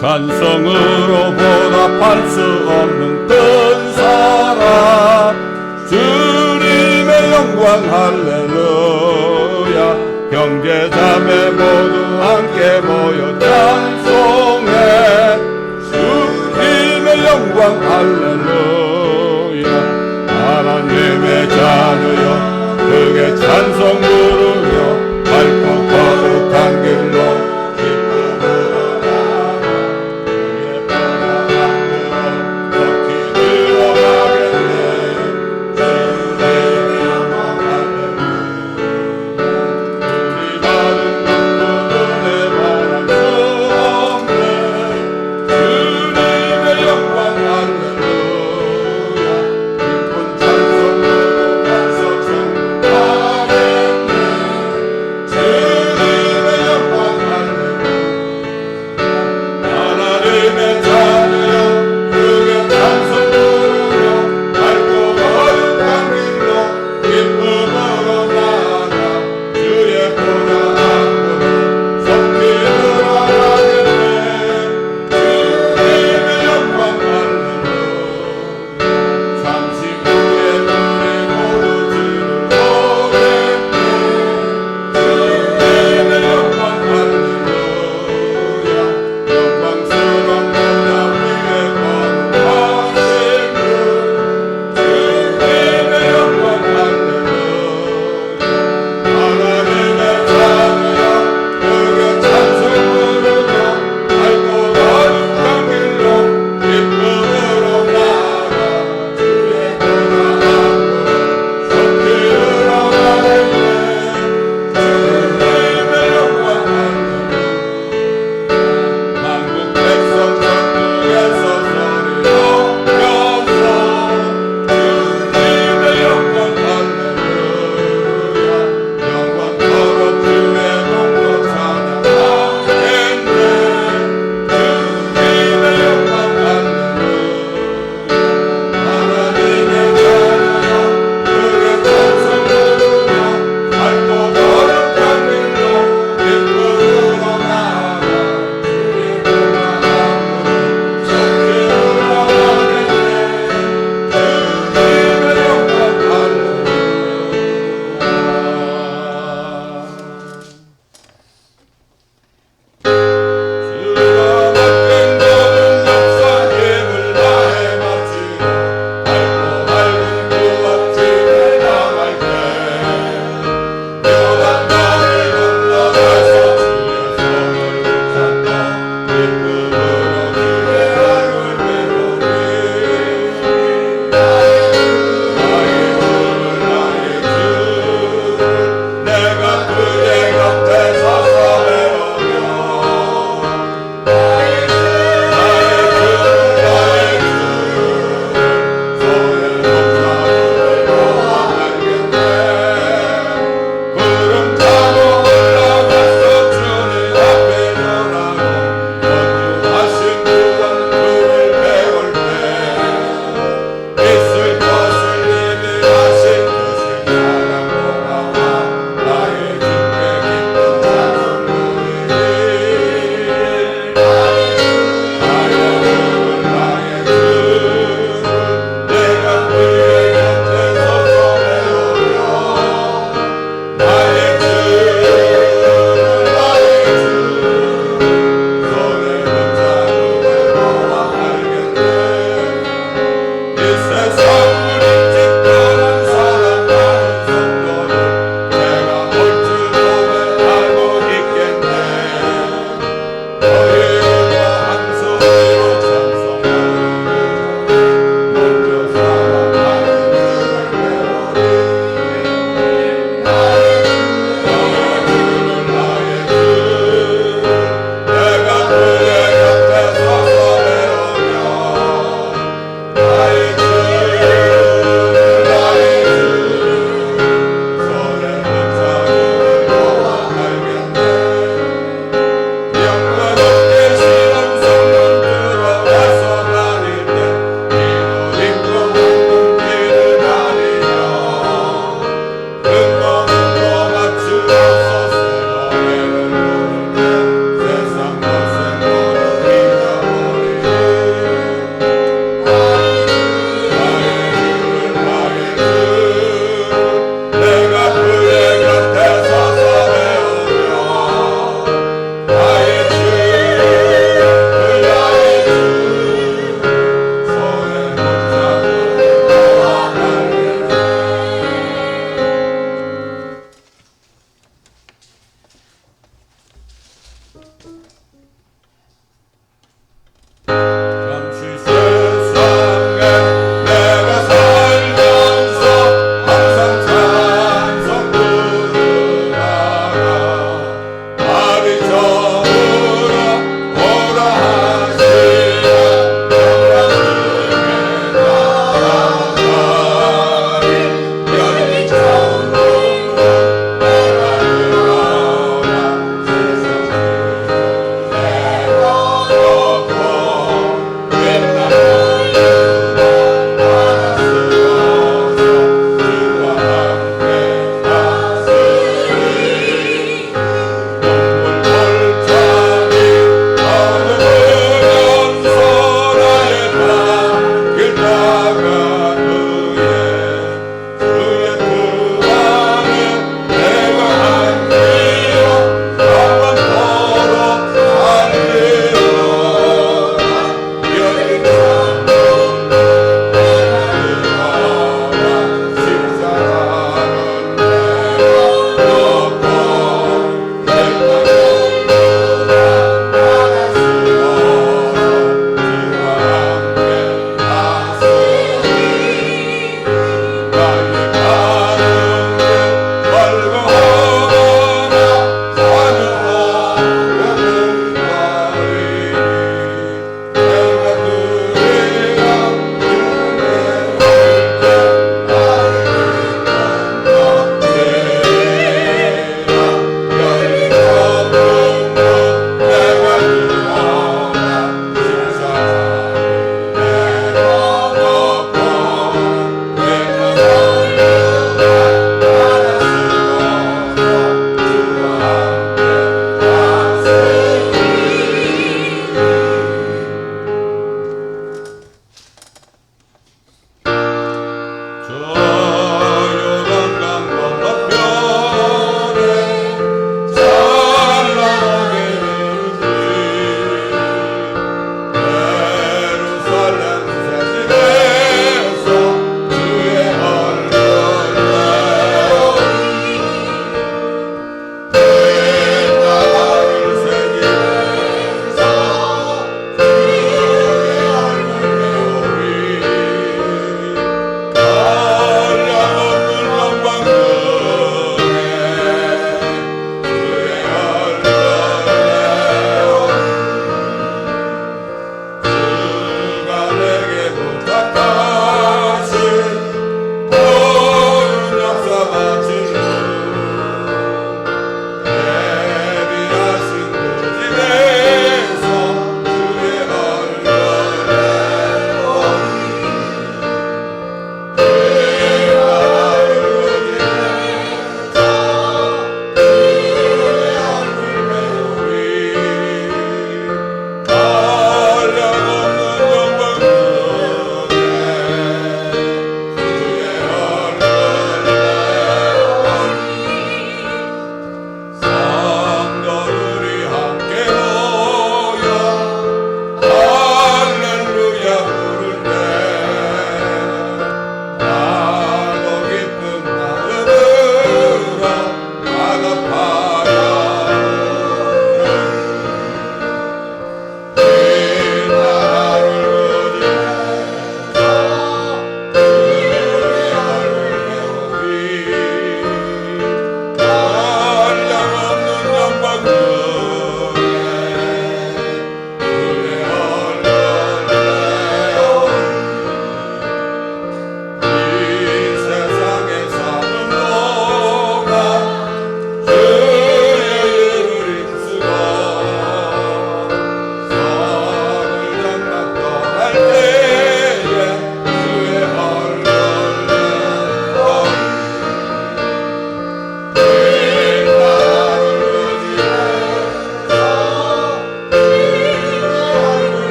찬송으로 보답할 수 없는 큰 사랑 주님의 영광 할렐루야. 형제자매 모두 함께 모여 찬송해 주님의 영광 할렐루야. 하나님의 자녀여 크게 찬송 부르며 밝고 거룩한 길로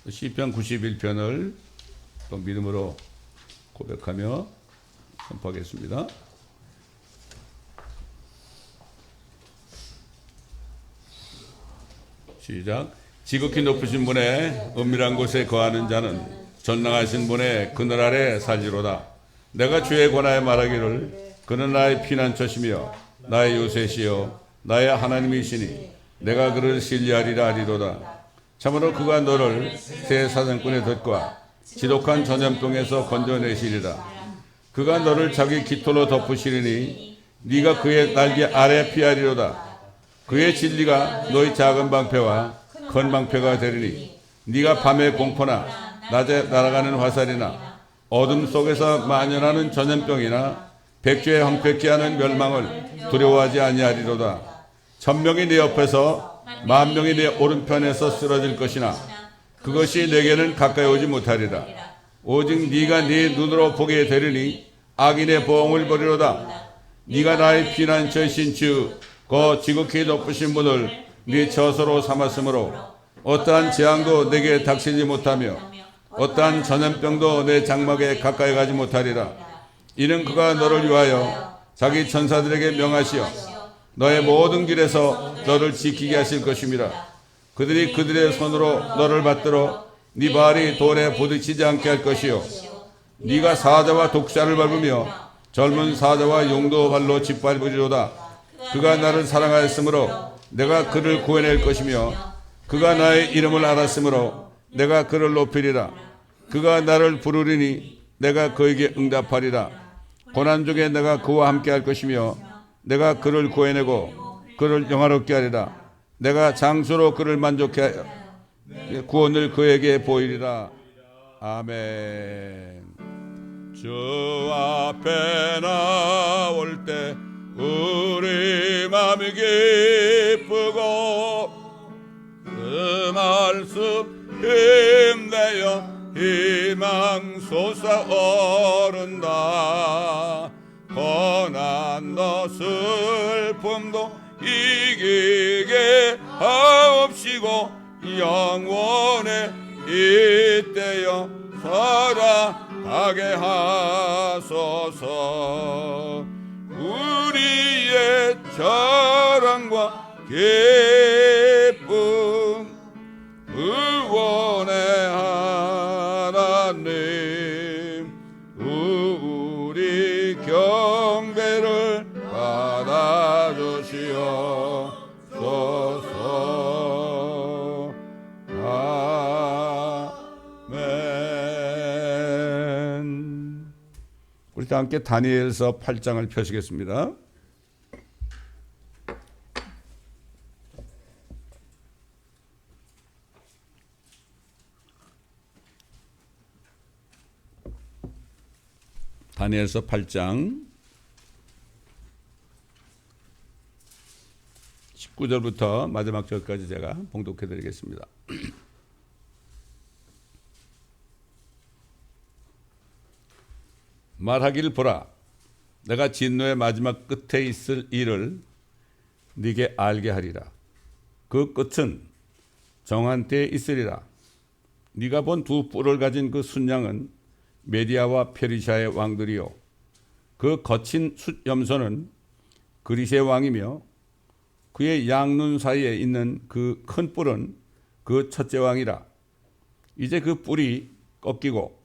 시편 91편을 또 믿음으로 고백하며 선포하겠습니다. 시작. 지극히 높으신 분의 은밀한 곳에 거하는 자는 전능하신 분의 그늘 아래 살리로다. 내가 주의 권하에 말하기를 그는 나의 피난처시며 나의 요새시요 나의 하나님이시니 내가 그를 신뢰하리라 하리로다. 참으로 그가 너를 새 사냥꾼의 덫과 지독한 전염병에서 건져내시리라. 그가 너를 자기 깃털로 덮으시리니 네가 그의 날개 아래 피하리로다. 그의 진리가 너희 작은 방패와 큰 방패가 되리니 네가 밤에 공포나 낮에 날아가는 화살이나 어둠 속에서 만연하는 전염병이나 백주에 황폐케 하는 멸망을 두려워하지 아니하리로다. 1000명이 네 옆에서 10,000명이 네 오른편에서 쓰러질 것이나 그것이 내게는 가까이 오지 못하리라. 오직 네가 네 눈으로 보게 되리니 악인의 보응을 버리로다. 네가 나의 피난처이신 주 그 지극히 높으신 분을 네 처소로 삼았으므로 어떠한 재앙도 내게 닥치지 못하며 어떠한 전염병도 내 장막에 가까이 가지 못하리라. 이는 그가 너를 위하여 자기 천사들에게 명하시어 너의 모든 길에서 너를 지키게 하실 것임이라. 그들이 그들의 손으로 너를 받들어 네 발이 돌에 부딪히지 않게 할 것이요 네가 사자와 독사를 밟으며 젊은 사자와 용도 발로 짓밟으리로다. 그가 나를 사랑하였으므로 내가 그를 구해낼 것이며 그가 나의 이름을 알았으므로 내가 그를 높이리라. 그가 나를 부르리니 내가 그에게 응답하리라. 고난 중에 내가 그와 함께 할 것이며 내가 그를 구해내고 그를 영화롭게 하리라. 내가 장수로 그를 만족해 하여 구원을 그에게 보이리라. 아멘. 주 앞에 나올 때 우리 마음이 기쁘고 그 말씀 힘내어 희망 솟아오른다. 고난도 슬픔도 이기게 하옵시고 영원에 이때여 살아가게 하소서. 우리의 자랑과 기쁨 의원의 하나님 우리 경배를 받아주시옵소서. 아멘. 우리 다 함께 다니엘서 8장을 펴시겠습니다. 다니엘서 8장 19절부터 마지막 절까지 제가 봉독해 드리겠습니다. 말하기를 보라, 내가 진노의 마지막 끝에 있을 일을 네게 알게 하리라. 그 끝은 정한 때에 있으리라. 네가 본 두 뿔을 가진 그 순양은 메디아와 페르시아의 왕들이요 그 거친 숫염소는 그리스의 왕이며 그의 양눈 사이에 있는 그 큰 뿔은 그 첫째 왕이라. 이제 그 뿔이 꺾이고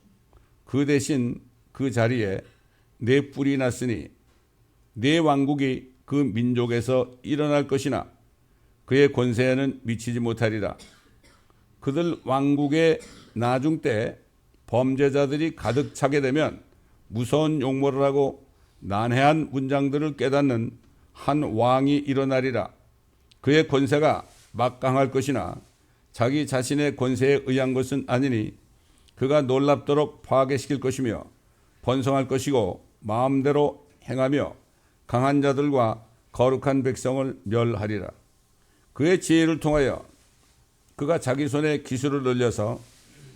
그 대신 그 자리에 네 뿔이 났으니 네 왕국이 그 민족에서 일어날 것이나 그의 권세에는 미치지 못하리라. 그들 왕국의 나중 때 범죄자들이 가득 차게 되면 무서운 용모를 하고 난해한 문장들을 깨닫는 한 왕이 일어나리라. 그의 권세가 막강할 것이나 자기 자신의 권세에 의한 것은 아니니 그가 놀랍도록 파괴시킬 것이며 번성할 것이고 마음대로 행하며 강한 자들과 거룩한 백성을 멸하리라. 그의 지혜를 통하여 그가 자기 손에 기술을 늘려서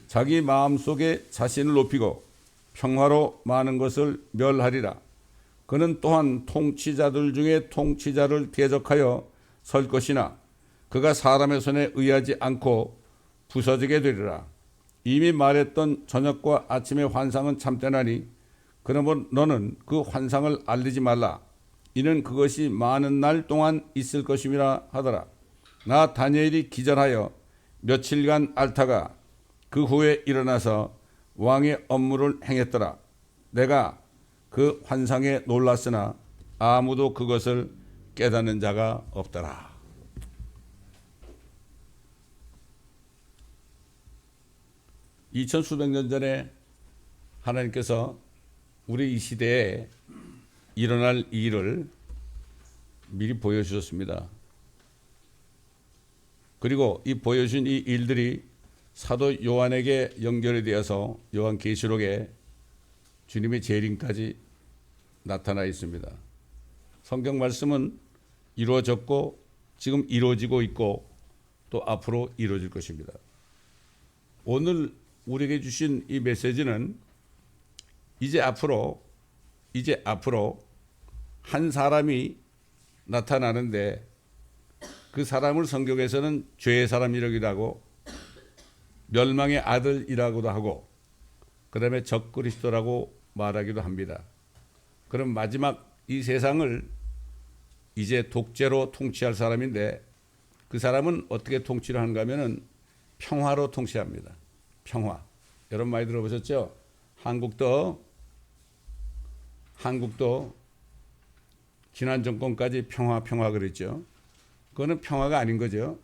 자기 마음속에 자신을 높이고 평화로 많은 것을 멸하리라. 그는 또한 통치자들 중에 통치자를 대적하여 설 것이나 그가 사람의 손에 의하지 않고 부서지게 되리라. 이미 말했던 저녁과 아침의 환상은 참되나니 그러므로 너는 그 환상을 알리지 말라. 이는 그것이 많은 날 동안 있을 것임이라 하더라. 나 다니엘이 기절하여 며칠간 앓다가 그 후에 일어나서 왕의 업무를 행했더라. 내가 그 환상에 놀랐으나 아무도 그것을 깨닫는 자가 없더라. 이천 수백 년 전에 하나님께서 우리 이 시대에 일어날 일을 미리 보여주셨습니다. 그리고 이 보여준 이 일들이 사도 요한에게 연결이 되어서 요한계시록에 주님의 재림까지 나타나 있습니다. 성경 말씀은 이루어졌고 지금 이루어지고 있고 또 앞으로 이루어질 것입니다. 오늘 우리에게 주신 이 메시지는 이제 앞으로 한 사람이 나타나는데 그 사람을 성경에서는 죄의 사람이라기도 하고 멸망의 아들이라고도 하고 그다음에 적그리스도라고 말하기도 합니다. 그럼 마지막 이 세상을 이제 독재로 통치할 사람인데 그 사람은 어떻게 통치를 하는가 하면은 평화로 통치합니다. 평화. 여러분 많이 들어보셨죠? 한국도 지난 정권까지 평화 그랬죠. 그거는 평화가 아닌 거죠.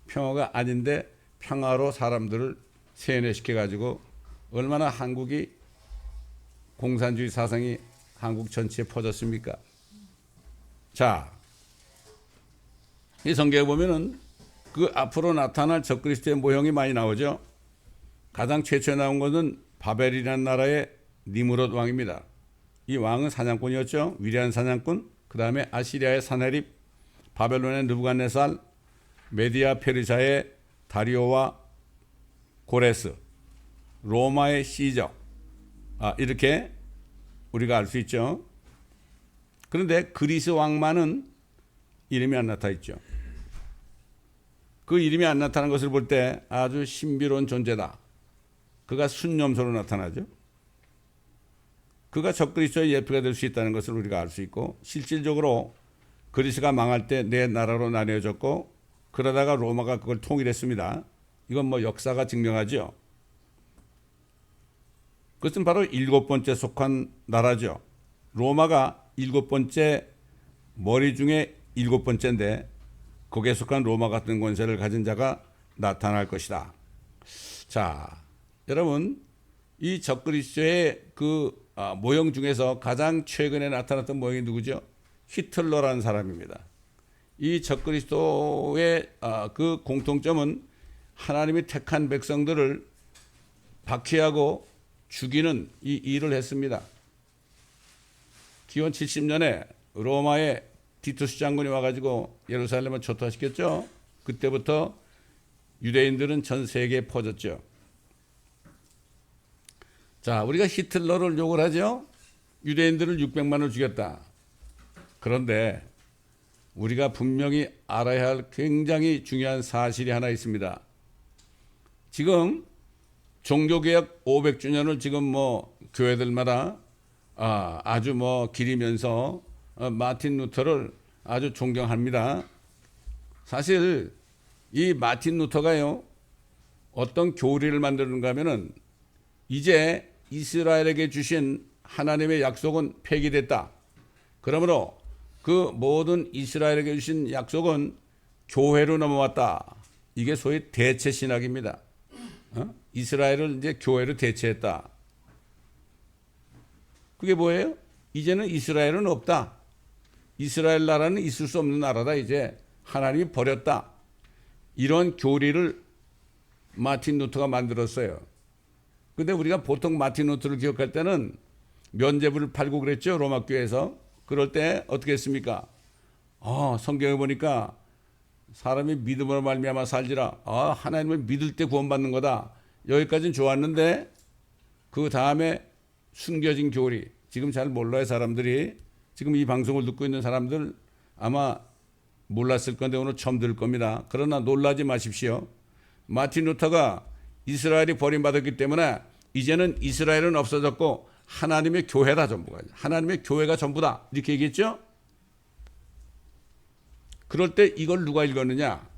평화가 아닌데 평화로 사람들을 세뇌시켜가지고 얼마나 한국이 공산주의 사상이 한국 전체에 퍼졌습니까? 자, 이 성경에 보면은 그 앞으로 나타날 적그리스도의 모형이 많이 나오죠. 가장 최초에 나온 것은 바벨이라는 나라의 니므롯 왕입니다. 이 왕은 사냥꾼이었죠. 위대한 사냥꾼. 그 다음에 아시리아의 사네립, 바벨론의 느부갓네살, 메디아 페르시아의 다리오와 고레스, 로마의 시저. 이렇게 우리가 알 수 있죠. 그런데 그리스 왕만은 이름이 안 나타나 있죠. 그 이름이 안 나타난 것을 볼 때 아주 신비로운 존재다. 그가 순념소로 나타나죠. 그가 적그리스도의 예표가 될 수 있다는 것을 우리가 알 수 있고 실질적으로 그리스가 망할 때 네 나라로 나뉘어졌고 그러다가 로마가 그걸 통일했습니다. 이건 뭐 역사가 증명하죠. 그것은 바로 7번째 속한 나라죠. 로마가 7번째 머리 중에 7번째인데 거기에 속한 로마 같은 권세를 가진 자가 나타날 것이다. 자, 여러분 이 적그리스도의 그 모형 중에서 가장 최근에 나타났던 모형이 누구죠? 히틀러라는 사람입니다. 이 적그리스도의 그 공통점은 하나님이 택한 백성들을 박해하고 죽이는 이 일을 했습니다. 기원 70년에 로마의 티투스 장군이 와가지고 예루살렘을 초토화시켰죠. 그때부터 유대인들은 전 세계에 퍼졌죠. 자, 우리가 히틀러를 욕을 하죠. 유대인들을 600만을 죽였다. 그런데 우리가 분명히 알아야 할 굉장히 중요한 사실이 하나 있습니다. 지금 종교개혁 500주년을 지금 뭐 교회들마다 아주 뭐 기리면서 마틴 루터를 아주 존경합니다. 사실 이 마틴 루터가요 어떤 교리를 만드는가 하면은 이제 이스라엘에게 주신 하나님의 약속은 폐기됐다. 그러므로 그 모든 이스라엘에게 주신 약속은 교회로 넘어왔다. 이게 소위 대체 신학입니다. 이스라엘을 이제 교회로 대체했다. 그게 뭐예요? 이제는 이스라엘은 없다. 이스라엘 나라는 있을 수 없는 나라다. 이제 하나님이 버렸다. 이런 교리를 마틴 루터가 만들었어요. 근데 우리가 보통 마틴 루터를 기억할 때는 면죄부를 팔고 그랬죠. 로마 교회에서. 그럴 때 어떻게 했습니까? 성경에 보니까 사람이 믿음으로 말미암아 살지라. 하나님을 믿을 때 구원받는 거다. 여기까지는 좋았는데 그 다음에 숨겨진 교리. 지금 잘 몰라요 사람들이. 지금 이 방송을 듣고 있는 사람들 아마 몰랐을 건데 오늘 처음 들을 겁니다. 그러나 놀라지 마십시오. 마틴 루터가 이스라엘이 버림받았기 때문에 이제는 이스라엘은 없어졌고 하나님의 교회다 전부가. 하나님의 교회가 전부다. 이렇게 얘기했죠. 그럴 때 이걸 누가 읽었느냐?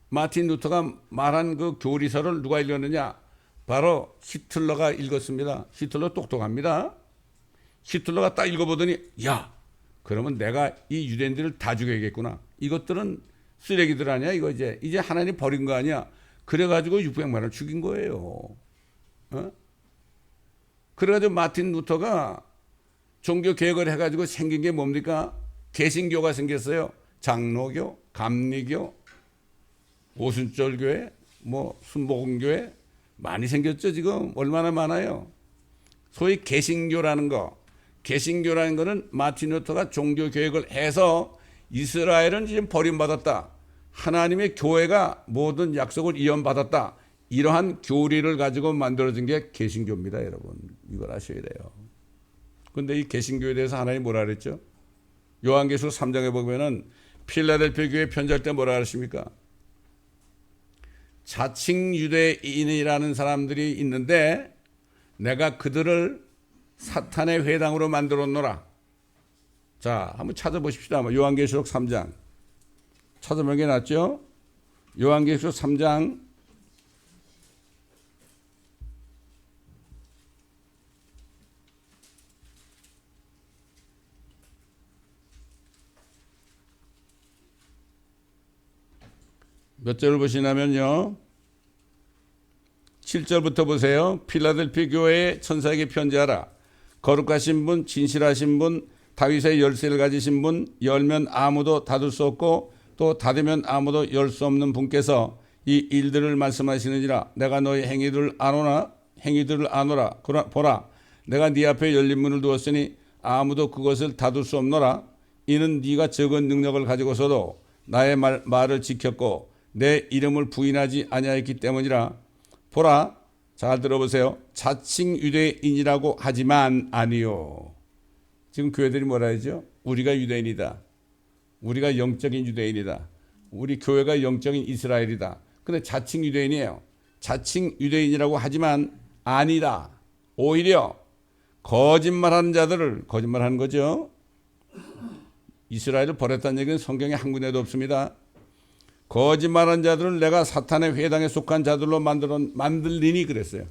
마틴 루터가 말한 그 교리서를 누가 읽었느냐? 바로 히틀러가 읽었습니다. 히틀러 똑똑합니다. 히틀러가 딱 읽어보더니 야, 그러면 내가 이 유대인들을 다 죽여야겠구나. 이것들은 쓰레기들 아니야? 이거 이제 하나님 버린 거 아니야? 그래가지고 600만 원 죽인 거예요. 어? 그래가지고 마틴 루터가 종교 개혁을 해가지고 생긴 게 뭡니까? 개신교가 생겼어요. 장로교, 감리교, 오순절교회, 뭐 순복음교회 많이 생겼죠. 지금 얼마나 많아요. 소위 개신교라는 거. 개신교라는 거는 마틴 루터가 종교 개혁을 해서 이스라엘은 지금 버림받았다. 하나님의 교회가 모든 약속을 이언받았다. 이러한 교리를 가지고 만들어진 게 개신교입니다. 여러분. 이걸 아셔야 돼요. 그런데 이 개신교에 대해서 하나님이 뭐라 그랬죠? 요한계시록 3장에 보면은 필라델피아 교회 편지할 때 뭐라 그러십니까? 자칭 유대인이라는 사람들이 있는데 내가 그들을 사탄의 회당으로 만들었노라. 자, 한번 찾아보십시다. 요한계시록 3장. 찾아보는 게 낫죠? 요한계시록 3장 '몇 절을 보시냐면요. 7절부터 보세요. 필라델피아 교회의 천사에게 편지하라. 거룩하신 분, 진실하신 분, 다윗의 열쇠를 가지신 분, 열면 아무도 닫을 수 없고 또 닫으면 아무도 열 수 없는 분께서 이 일들을 말씀하시느니라. 내가 너희 행위들을 아노라. 보라, 내가 네 앞에 열린 문을 두었으니 아무도 그것을 닫을 수 없노라. 이는 네가 적은 능력을 가지고서도 나의 말을 지켰고 내 이름을 부인하지 아니하였기 때문이라. 보라, 잘 들어보세요. 자칭 유대인이라고 하지만 아니요. 지금 교회들이 뭐라 하죠? 우리가 유대인이다. 우리가 영적인 유대인이다. 우리 교회가 영적인 이스라엘이다. 근데 자칭 유대인이에요. 자칭 유대인이라고 하지만 아니다. 오히려 거짓말하는 자들을, 거짓말하는 거죠. 이스라엘을 버렸다는 얘기는 성경에 한 군데도 없습니다. 거짓말하는 자들을 내가 사탄의 회당에 속한 자들로 만들리니 그랬어요.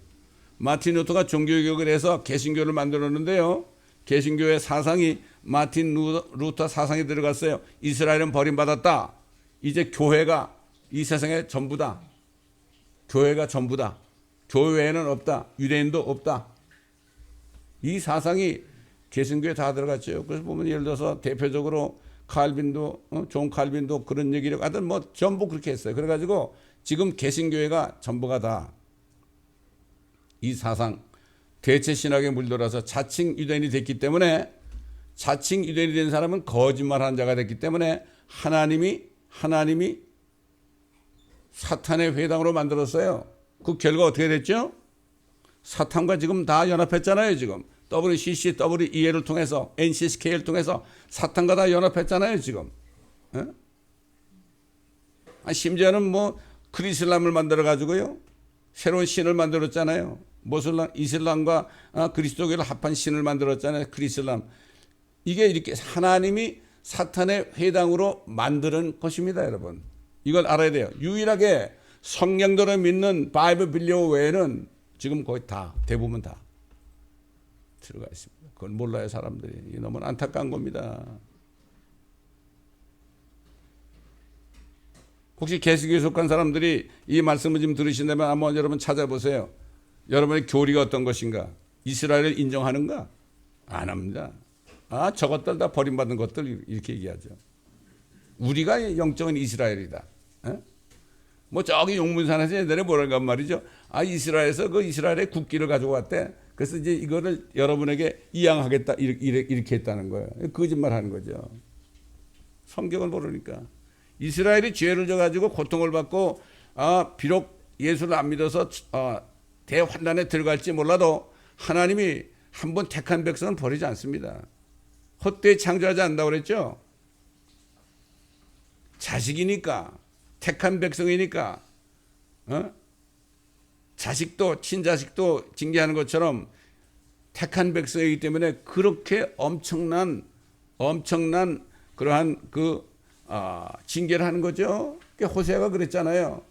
마틴 루터가 종교개혁을 해서 개신교를 만들었는데요. 개신교의 사상이 마틴 루터 사상이 들어갔어요. 이스라엘은 버림받았다. 이제 교회가 이 세상의 전부다. 교회가 전부다. 교회에는 없다. 유대인도 없다. 이 사상이 개신교에 다 들어갔죠. 그래서 보면 예를 들어서 대표적으로 칼빈도, 존 칼빈도 그런 얘기를 하여튼 뭐 전부 그렇게 했어요. 그래가지고 지금 개신교회가 전부가 다 이 사상, 대체 신학에 물들어서 자칭 유대인이 됐기 때문에, 자칭 유대인이 된 사람은 거짓말하는 자가 됐기 때문에 하나님이 사탄의 회당으로 만들었어요. 그 결과 어떻게 됐죠? 사탄과 지금 다 연합했잖아요. 지금 WCC, WEA를 통해서, NCSK를 통해서 사탄과 다 연합했잖아요. 지금. 심지어는 뭐 그리슬람을 만들어 가지고요, 새로운 신을 만들었잖아요. 이슬람과 그리스도교를 합한 신을 만들었잖아요. 그리슬람. 이게 이렇게 하나님이 사탄의 회당으로 만드는 것입니다. 여러분, 이걸 알아야 돼요. 유일하게 성령들을 믿는 바이블 빌리오 외에는 지금 거의 다, 대부분 다 들어가 있습니다. 그걸 몰라요, 사람들이. 이게 너무 안타까운 겁니다. 혹시 개신교에 속한 사람들이 이 말씀을 지금 들으신다면 한번 여러분 찾아보세요. 여러분의 교리가 어떤 것인가? 이스라엘을 인정하는가? 안 합니다. 저것들 다 버림받은 것들, 이렇게 얘기하죠. 우리가 영적인 이스라엘이다. 뭐 저기 용문산에서 옛날에 뭐랄까 말이죠. 이스라엘에서 그 이스라엘의 국기를 가지고 왔대. 그래서 이제 이거를 여러분에게 이양하겠다, 이렇게 했다는 거예요. 거짓말 하는 거죠. 성경을 모르니까. 이스라엘이 죄를 져가지고 고통을 받고, 비록 예수를 안 믿어서 대환난에 들어갈지 몰라도 하나님이 한번 택한 백성은 버리지 않습니다. 헛되이 창조하지 않는다고 그랬죠. 자식이니까, 택한 백성이니까, 자식도 친자식도 징계하는 것처럼 택한 백성이기 때문에 그렇게 엄청난 그러한 징계를 하는 거죠. 호세아가 그랬잖아요.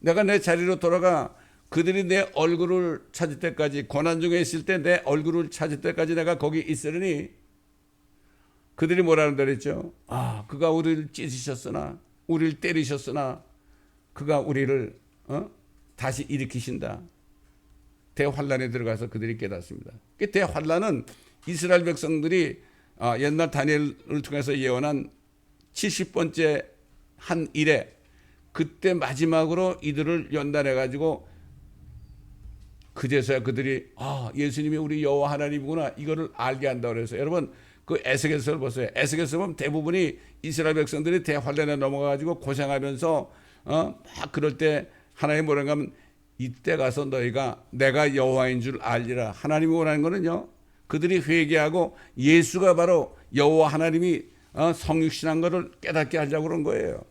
내가 내 자리로 돌아가 그들이 내 얼굴을 찾을 때까지, 고난 중에 있을 때 내 얼굴을 찾을 때까지 내가 거기 있으리니, 그들이 뭐라는 그랬죠? 그가 우리를 찢으셨으나, 우리를 때리셨으나 그가 우리를 다시 일으키신다. 대환란에 들어가서 그들이 깨닫습니다. 그 대환란은 이스라엘 백성들이 옛날 다니엘을 통해서 예언한 70번째 한 일에, 그때 마지막으로 이들을 연단해 가지고 그제서야 그들이 예수님이 우리 여호와 하나님이구나 이거를 알게 한다고 그래서, 여러분 그 에스겔서를 보세요. 에스겔서 보면 대부분이 이스라엘 백성들이 대환란에 넘어가 가지고 고생하면서 막 그럴 때 하나님 뭐라고 하면, 이때 가서 너희가 내가 여호와인 줄 알리라. 하나님이 원하는 거는요, 그들이 회개하고 예수가 바로 여호와 하나님이 성육신한 것을 깨닫게 하려고 그런 거예요.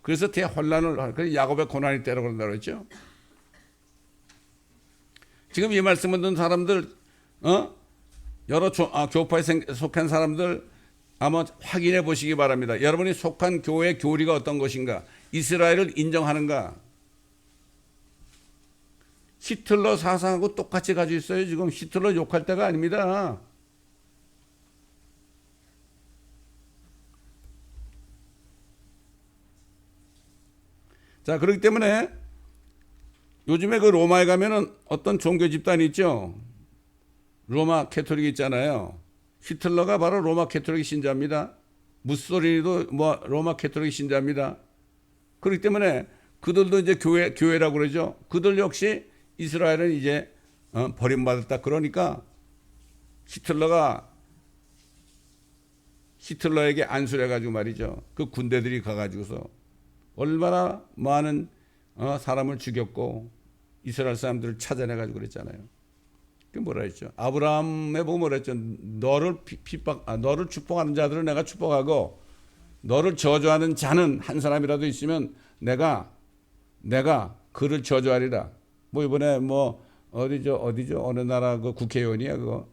그래서 대환란을, 그래서 야곱의 고난이 때라고 그런다고 그랬죠. 지금 이 말씀을 듣는 사람들, 여러 교파에 속한 사람들 아마 확인해 보시기 바랍니다. 여러분이 속한 교회 교리가 어떤 것인가? 이스라엘을 인정하는가? 히틀러 사상하고 똑같이 가지고 있어요. 지금 히틀러 욕할 때가 아닙니다. 자, 그렇기 때문에 요즘에 그 로마에 가면은 어떤 종교 집단이 있죠. 로마 캐토릭 있잖아요. 히틀러가 바로 로마 캐토릭 신자입니다. 무솔리니도 로마 캐토릭 신자입니다. 그렇기 때문에 그들도 이제 교회라고 그러죠. 그들 역시 이스라엘은 이제 버림받았다. 그러니까 히틀러에게 안수를 해가지고 말이죠. 그 군대들이 가가지고서 얼마나 많은 사람을 죽였고 이스라엘 사람들을 찾아내가지고 그랬잖아요. 그 뭐라 했죠? 아브라함에 보고 뭐라 했죠? 너를 너를 축복하는 자들은 내가 축복하고 너를 저주하는 자는 한 사람이라도 있으면 내가 그를 저주하리라. 뭐 이번에 어디죠? 어느 나라 그 국회의원이야 그거?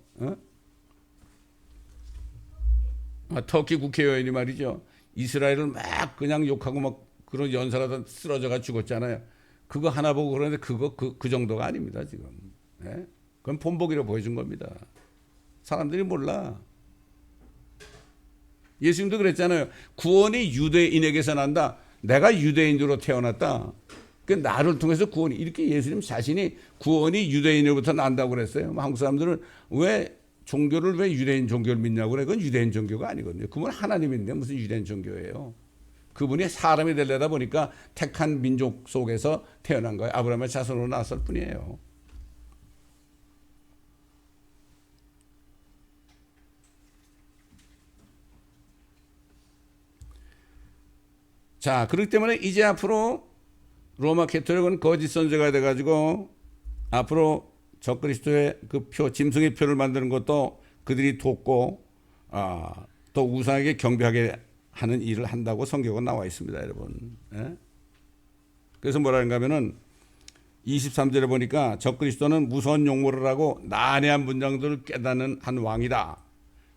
터키 국회의원이 말이죠. 이스라엘을 막 그냥 욕하고 막 그런 연설하다 쓰러져가 죽었잖아요. 그거 하나 보고 그러는데 그 정도가 아닙니다 지금. 네? 그건 본보기로 보여준 겁니다. 사람들이 몰라. 예수님도 그랬잖아요. 구원이 유대인에게서 난다. 내가 유대인으로 태어났다. 그 나를 통해서 구원이, 이렇게 예수님 자신이 구원이 유대인으로부터 난다고 그랬어요. 한국 사람들은 종교를 왜 유대인 종교를 믿냐고 그래. 그건 유대인 종교가 아니거든요. 그분 하나님인데 무슨 유대인 종교예요. 그분이 사람이 되려다 보니까 택한 민족 속에서 태어난 거예요. 아브라함의 자손으로 나왔을 뿐이에요. 자, 그렇기 때문에 이제 앞으로 로마 캐토릭은 거짓 선지자가 돼가지고 앞으로 적그리스도의 그 짐승의 표를 만드는 것도 그들이 돕고 또 우상에게 경배하게 하는 일을 한다고 성경은 나와 있습니다, 여러분. 예? 그래서 뭐라는가 하면은 23절에 보니까 적그리스도는 무서운 용모를 하고 난해한 문장들을 깨닫는 한 왕이다.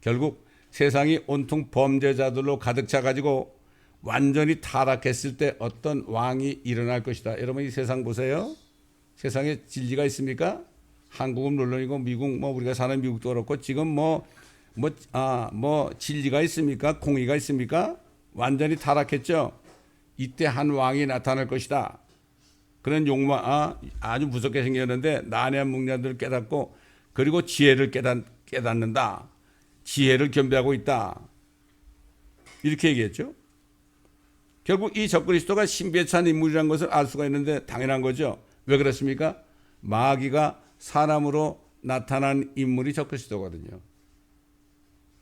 결국 세상이 온통 범죄자들로 가득 차가지고 완전히 타락했을 때 어떤 왕이 일어날 것이다. 여러분 이 세상 보세요. 세상에 진리가 있습니까? 한국은 물론이고 미국 우리가 사는 미국도 그렇고 지금 진리가 있습니까? 공의가 있습니까? 완전히 타락했죠. 이때 한 왕이 나타날 것이다. 그런 아주 무섭게 생겼는데 난해한 문장들을 깨닫고 그리고 지혜를 깨닫는다. 지혜를 겸비하고 있다. 이렇게 얘기했죠. 결국 이 적그리스도가 신비에 찬 인물이라는 것을 알 수가 있는데 당연한 거죠. 왜 그렇습니까? 마귀가 사람으로 나타난 인물이 적그리스도거든요.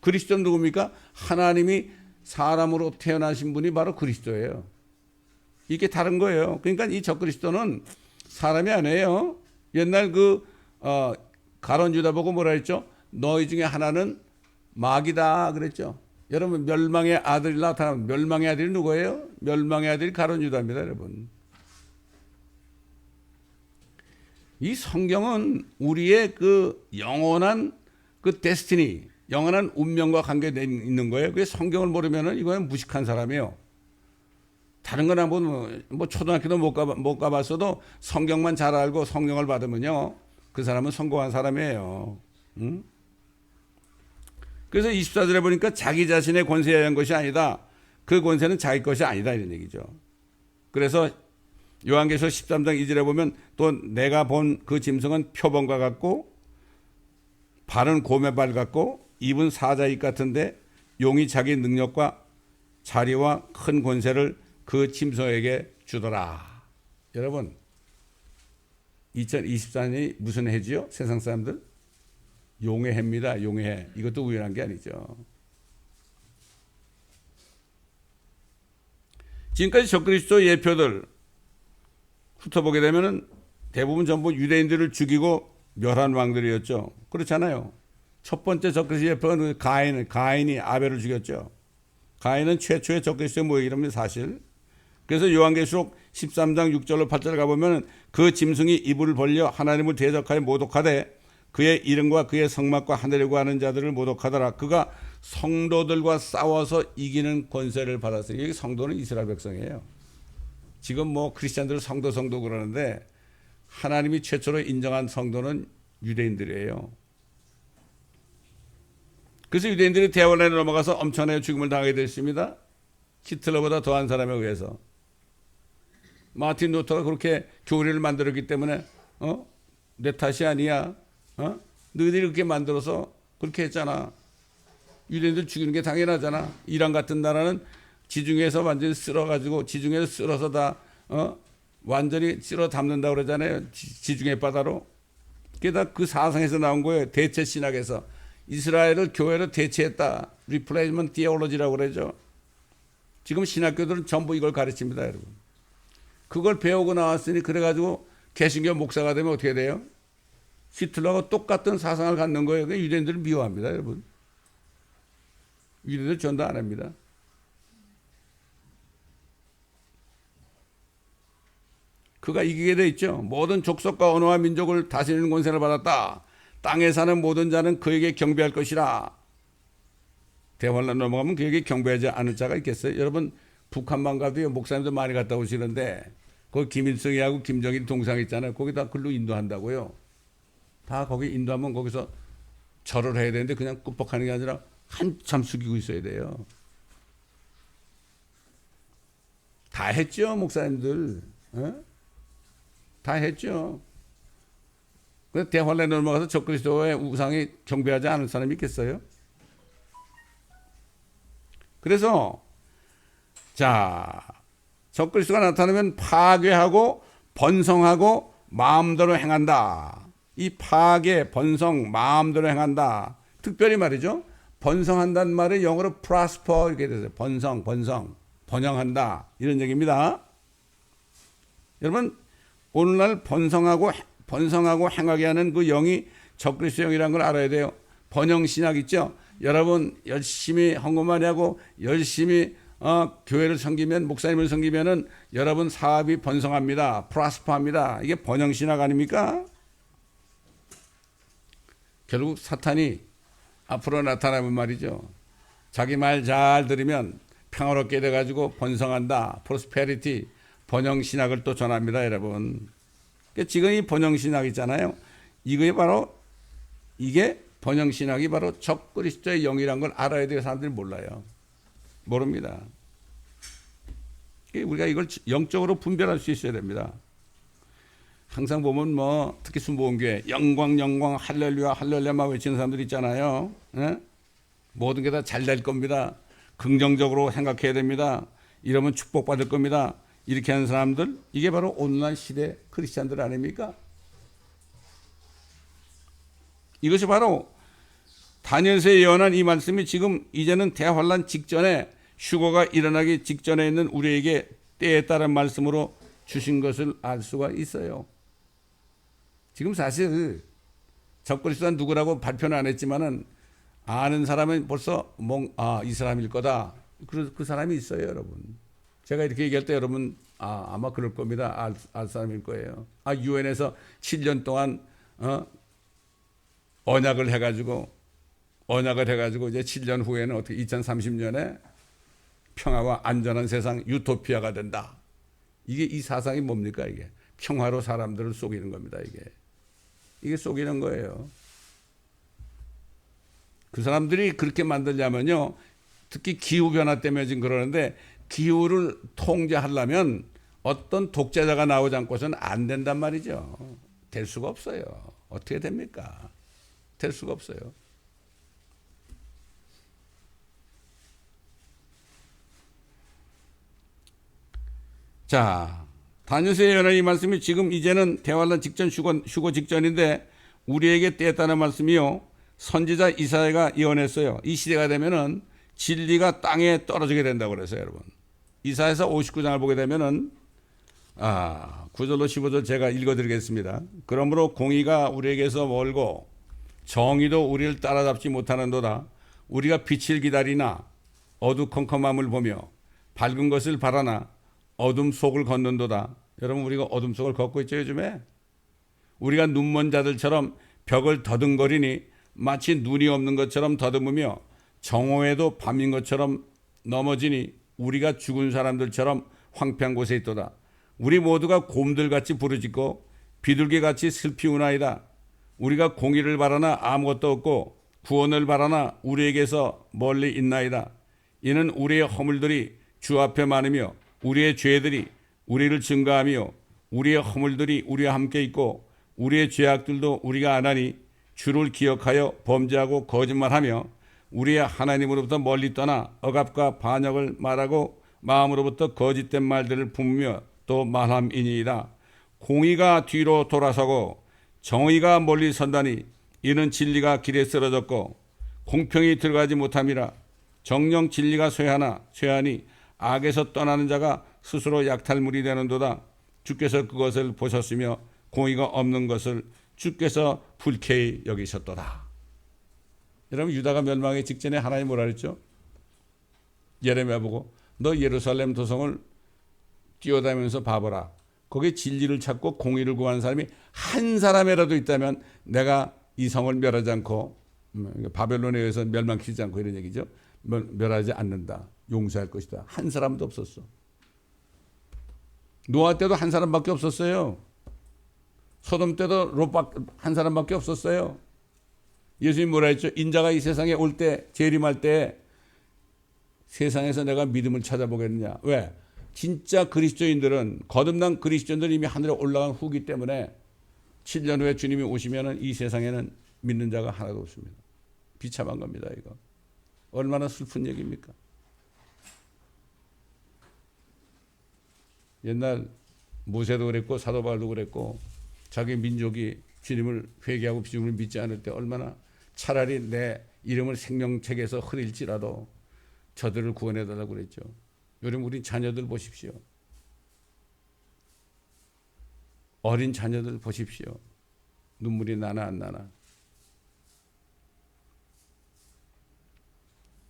그리스도는 누굽니까? 하나님이 사람으로 태어나신 분이 바로 그리스도예요. 이게 다른 거예요. 그러니까 이 적그리스도는 사람이 아니에요. 옛날 가론 유다 보고 뭐라 했죠? 너희 중에 하나는 마귀다 그랬죠. 여러분 멸망의 아들이 나타나면 멸망의 아들이 누구예요? 멸망의 아들이 가론 유다입니다, 여러분. 이 성경은 우리의 그 영원한 그 데스티니, 영원한 운명과 관계되어 있는 거예요. 그게 성경을 모르면은 이거는 무식한 사람이에요. 다른 거나 뭐 초등학교도 못 가봤어도 성경만 잘 알고 성령을 받으면요, 그 사람은 성공한 사람이에요. 응? 그래서 24절에 보니까 자기 자신의 권세에 의한 것이 아니다. 그 권세는 자기 것이 아니다, 이런 얘기죠. 그래서 요한계시록 13장 2절에 보면 또 내가 본 그 짐승은 표범과 같고 발은 곰의 발 같고 입은 사자의 입 같은데 용이 자기 능력과 자리와 큰 권세를 그 짐승에게 주더라. 여러분, 2024년이 무슨 해지요? 세상 사람들? 용의 해입니다. 용의 해. 이것도 우연한 게 아니죠. 지금까지 적그리스도 예표들 훑어보게 되면은 대부분 전부 유대인들을 죽이고 멸한 왕들이었죠. 그렇잖아요. 첫 번째 적그리스도 예표는 가인이 아벨을 죽였죠. 가인은 최초의 적그리스도의 모형이랍니다, 사실. 그래서 요한계시록 13장 6절로 8절 가보면 그 짐승이 이불을 벌려 하나님을 대적하여 모독하되 그의 이름과 그의 성막과 하늘에 구하는 자들을 모독하더라. 그가 성도들과 싸워서 이기는 권세를 받았어요. 여기 성도는 이스라엘 백성이에요. 지금 뭐 크리스찬들 성도 그러는데 하나님이 최초로 인정한 성도는 유대인들이에요. 그래서 유대인들이 대원에 넘어가서 엄청나게 죽음을 당하게 됐습니다. 히틀러보다 더한 사람에 의해서. 마틴 루터가 그렇게 교리를 만들었기 때문에 내 탓이 아니야. 너희들이 그렇게 만들어서 그렇게 했잖아. 유대인들 죽이는 게 당연하잖아. 이란 같은 나라는 지중해에서 완전히 쓸어가지고 지중해에서 쓸어서 다 완전히 쓸어 담는다고 그러잖아요. 지중해 바다로. 그게 다 그 사상에서 나온 거예요. 대체 신학에서. 이스라엘을 교회로 대체했다. 리플레이먼트 디올로지라고 그러죠. 지금 신학교들은 전부 이걸 가르칩니다, 여러분. 그걸 배우고 나왔으니 그래가지고 개신교 목사가 되면 어떻게 돼요? 히틀러가 똑같은 사상을 갖는 거예요. 유대인들을 미워합니다, 여러분. 유대인들 전도 안 합니다. 그가 이기게 돼 있죠. 모든 족속과 언어와 민족을 다스리는 권세를 받았다. 땅에 사는 모든 자는 그에게 경배할 것이라. 대환란 넘어가면 그에게 경배하지 않을 자가 있겠어요? 여러분, 북한만 가도요, 목사님도 많이 갔다 오시는데 거기 김일성이하고 김정일 동상 있잖아요. 거기다 글로 인도한다고요. 다 거기 인도하면 거기서 절을 해야 되는데 그냥 꾹뻑하는 게 아니라 한참 숙이고 있어야 돼요. 다 했죠, 목사님들. 다 했죠. 그래서 대환란에 넘어가서 적그리스도의 우상에 경배하지 않을 사람이 있겠어요? 그래서 자, 적그리스도가 나타나면 파괴하고 번성하고 마음대로 행한다. 이 파괴, 번성, 마음대로 행한다. 특별히 말이죠. 번성한다는 말이 영어로 prosper 이렇게 되세요. 번성, 번영한다. 이런 얘기입니다. 여러분, 오늘날 번성하고 행하게 하는 그 영이 적그리스도 영이라는 걸 알아야 돼요. 번영신학 있죠. 여러분 열심히 헌금만 하고 열심히 교회를 섬기면, 목사님을 섬기면은 여러분 사업이 번성합니다. 프라스퍼합니다. 이게 번영신학 아닙니까? 결국 사탄이 앞으로 나타나면 말이죠. 자기 말 잘 들으면 평화롭게 돼가지고 번성한다. 프로스페리티, 번영신학을 또 전합니다, 여러분. 지금 이 번영신학 있잖아요. 이게 번영신학이 바로 적그리스도의 영이라는 걸 알아야 돼요. 사람들이 몰라요. 모릅니다. 우리가 이걸 영적으로 분별할 수 있어야 됩니다. 항상 보면 특히 순복음교회 영광 할렐루야만 외치는 사람들 있잖아요. 모든 게 다 잘 될 겁니다. 긍정적으로 생각해야 됩니다. 이러면 축복받을 겁니다. 이렇게 하는 사람들, 이게 바로 오늘날 시대 크리스찬들 아닙니까? 이것이 바로 다니엘서에 예언한 이 말씀이 지금 이제는 대환란 직전에, 휴거가 일어나기 직전에 있는 우리에게 때에 따른 말씀으로 주신 것을 알 수가 있어요. 지금 사실 적그리스도가 누구라고 발표는 안 했지만은 아는 사람은 벌써 이 사람일 거다. 그 사람이 있어요, 여러분. 제가 이렇게 얘기할 때 여러분 아마 그럴 겁니다. 알 사람일 거예요. 유엔에서 7년 동안 언약을 해가지고 이제 7년 후에는 어떻게 2030년에 평화와 안전한 세상 유토피아가 된다. 이 사상이 뭡니까 이게? 평화로 사람들을 속이는 겁니다. 이게 속이는 거예요. 그 사람들이 그렇게 만들려면요, 특히 기후변화 때문에 지금 그러는데, 기후를 통제하려면 어떤 독재자가 나오지 않고서는 안 된단 말이죠. 될 수가 없어요. 어떻게 됩니까? 될 수가 없어요. 자, 다니엘서의 예언의 이 말씀이 지금 이제는 대환란 직전 휴거 직전인데 우리에게 떼었다는 말씀이요, 선지자 이사야가 예언했어요. 이 시대가 되면은 진리가 땅에 떨어지게 된다고 그랬어요, 여러분. 이사야서 59장을 보게 되면은 9절로 15절 제가 읽어드리겠습니다. 그러므로 공의가 우리에게서 멀고 정의도 우리를 따라잡지 못하는도다. 우리가 빛을 기다리나 어두컴컴함을 보며 밝은 것을 바라나 어둠 속을 걷는도다. 여러분, 우리가 어둠 속을 걷고 있죠, 요즘에? 우리가 눈먼 자들처럼 벽을 더듬거리니 마치 눈이 없는 것처럼 더듬으며 정오에도 밤인 것처럼 넘어지니 우리가 죽은 사람들처럼 황폐한 곳에 있도다. 우리 모두가 곰들같이 부르짖고 비둘기같이 슬피 우나이다. 우리가 공의를 바라나 아무것도 없고 구원을 바라나 우리에게서 멀리 있나이다. 이는 우리의 허물들이 주 앞에 많으며 우리의 죄들이 우리를 증가하며 우리의 허물들이 우리와 함께 있고 우리의 죄악들도 우리가 안 하니 주를 기억하여 범죄하고 거짓말하며 우리의 하나님으로부터 멀리 떠나 억압과 반역을 말하고 마음으로부터 거짓된 말들을 품으며 또 말함이니이다. 공의가 뒤로 돌아서고 정의가 멀리 선다니 이는 진리가 길에 쓰러졌고 공평이 들어가지 못함이라. 정령 진리가 쇠하니 악에서 떠나는 자가 스스로 약탈물이 되는도다. 주께서 그것을 보셨으며 공의가 없는 것을 주께서 불쾌히 여기셨도다. 여러분, 유다가 멸망하기 직전에 하나님 뭐라 그랬죠? 예레미야 보고 너 예루살렘 도성을 뛰어다니면서 봐보라. 거기에 진리를 찾고 공의를 구하는 사람이 한 사람이라도 있다면 내가 이 성을 멸하지 않고, 바벨론에 의해서 멸망시키지 않고, 이런 얘기죠. 멸하지 않는다. 용서할 것이다. 한 사람도 없었어. 노아 때도 한 사람밖에 없었어요. 소돔 때도 롯 한 사람밖에 없었어요. 예수님이 뭐라 했죠? 인자가 이 세상에 올 때, 재림할 때 세상에서 내가 믿음을 찾아보겠느냐. 왜? 진짜 그리스도인들은, 거듭난 그리스도인들은 이미 하늘에 올라간 후기 때문에 7년 후에 주님이 오시면은 이 세상에는 믿는 자가 하나도 없습니다. 비참한 겁니다, 이거. 얼마나 슬픈 얘기입니까? 옛날 모세도 그랬고 사도 바울도 그랬고 자기 민족이 주님을 회개하고 주님을 믿지 않을 때 얼마나 차라리 내 이름을 생명책에서 흐릴지라도 저들을 구원해달라고 그랬죠. 요즘 우리 자녀들 보십시오. 어린 자녀들 보십시오. 눈물이 나나 안 나나.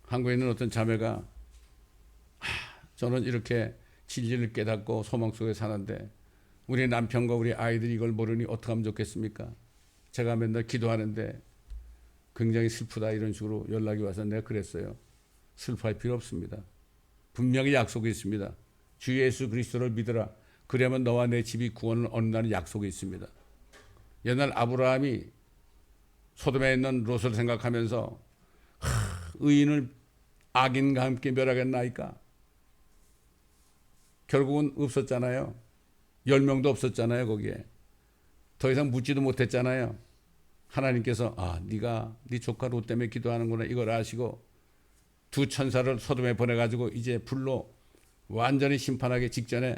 한국에 있는 어떤 자매가 저는 이렇게 진리를 깨닫고 소망 속에 사는데 우리 남편과 우리 아이들이 이걸 모르니 어떻게 하면 좋겠습니까? 제가 맨날 기도하는데 굉장히 슬프다 이런 식으로 연락이 와서 내가 그랬어요. 슬퍼할 필요 없습니다. 분명히 약속이 있습니다. 주 예수 그리스도를 믿으라. 그러면 너와 내 집이 구원을 얻는다는 약속이 있습니다. 옛날 아브라함이 소돔에 있는 롯을 생각하면서 의인을 악인과 함께 멸하겠나이까? 결국은 없었잖아요. 10명도 없었잖아요, 거기에. 더 이상 묻지도 못했잖아요. 하나님께서 네가 네 조카 롯 때문에 기도하는구나 이걸 아시고 두 천사를 소돔에 보내가지고 이제 불로 완전히 심판하기 직전에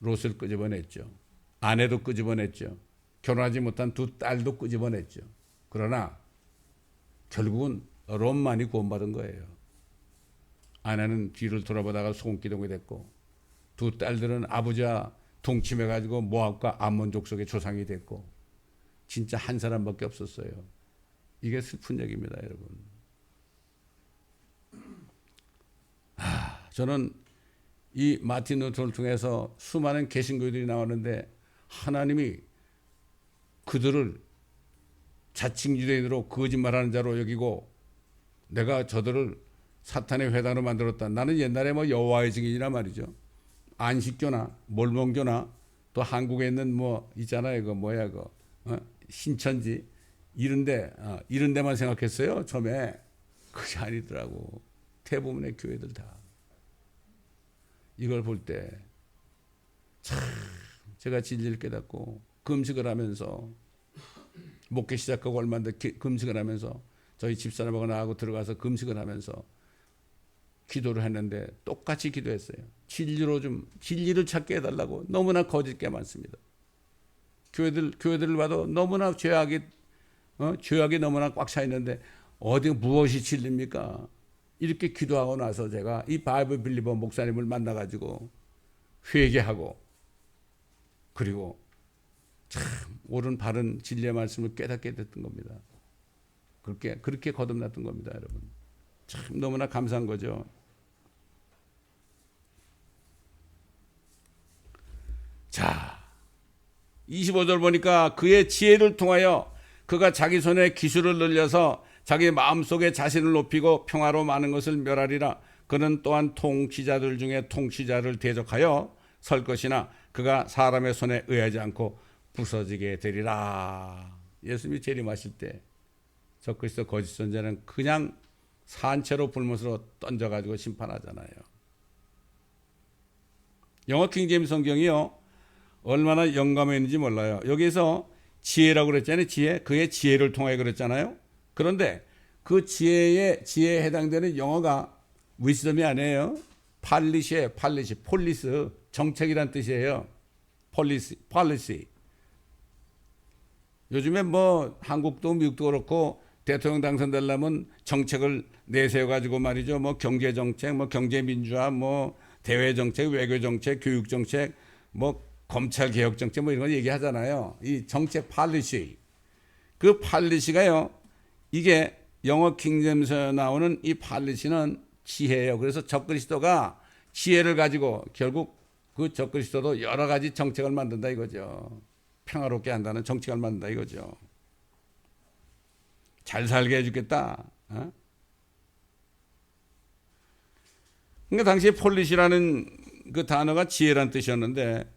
롯을 끄집어냈죠. 아내도 끄집어냈죠. 결혼하지 못한 두 딸도 끄집어냈죠. 그러나 결국은 롯만이 구원받은 거예요. 아내는 뒤를 돌아보다가 소금기둥이 됐고 두 딸들은 아버지와 동침해가지고 모압과 암몬 족속의 조상이 됐고 진짜 한 사람밖에 없었어요. 이게 슬픈 얘기입니다, 여러분. 저는 이 마틴 루터를 통해서 수많은 개신교들이 나오는데 하나님이 그들을 자칭 유대인으로 거짓말하는 자로 여기고 내가 저들을 사탄의 회당으로 만들었다. 나는 옛날에 뭐 여호와의 증인이란 말이죠. 안식교나 몰몬교나 또 한국에 있는 뭐 있잖아요. 그 뭐야 그 신천지 이런 데만 생각했어요. 처음에 그게 아니더라고. 대부분의 교회들 다 이걸 볼 때 참 제가 진리를 깨닫고 금식을 하면서 목회 시작하고 얼마 안 돼 금식을 하면서 저희 집사람하고 나하고 들어가서 금식을 하면서 기도를 했는데 똑같이 기도했어요. 진리를 찾게 해달라고. 너무나 거짓게 많습니다. 교회들을 봐도 너무나 죄악이 너무나 꽉 차 있는데 어디 무엇이 진리입니까? 이렇게 기도하고 나서 제가 이 바이블 빌리버 목사님을 만나가지고 회개하고 그리고 참 옳은 바른 진리의 말씀을 깨닫게 됐던 겁니다. 그렇게 거듭났던 겁니다, 여러분. 참 너무나 감사한 거죠. 자, 25절 보니까 그의 지혜를 통하여 그가 자기 손에 기술을 늘려서 자기 마음속에 자신을 높이고 평화로 많은 것을 멸하리라. 그는 또한 통치자들 중에 통치자를 대적하여 설 것이나 그가 사람의 손에 의하지 않고 부서지게 되리라. 예수님이 재림하실 때 적그리스도 거짓 선자는 그냥 산채로 불못으로 던져가지고 심판하잖아요. 영어 킹제임스 성경이요 얼마나 영감했는지 몰라요. 여기서 지혜라고 그랬잖아요. 지혜. 그의 지혜를 통하여 그랬잖아요. 그런데 그 지혜에 해당되는 영어가 wisdom이 아니에요. 팔리시예요. 폴리스. 정책이란 뜻이에요. policy. 요즘에 뭐 한국도 미국도 그렇고 대통령 당선되려면 정책을 내세워가지고 말이죠. 뭐 경제정책, 뭐 경제민주화, 뭐 대외정책, 외교정책, 교육정책, 뭐 검찰개혁정책 뭐 이런 거 얘기하잖아요. 이 정책 팔리시. 그 팔리시가요. 이게 영어 킹제임스에 나오는 이 팔리시는 지혜예요. 그래서 적그리스도가 지혜를 가지고 결국 그 적그리스도도 여러 가지 정책을 만든다 이거죠. 평화롭게 한다는 정책을 만든다 이거죠. 잘 살게 해주겠다. 그러니까 당시에 폴리시라는 그 단어가 지혜란 뜻이었는데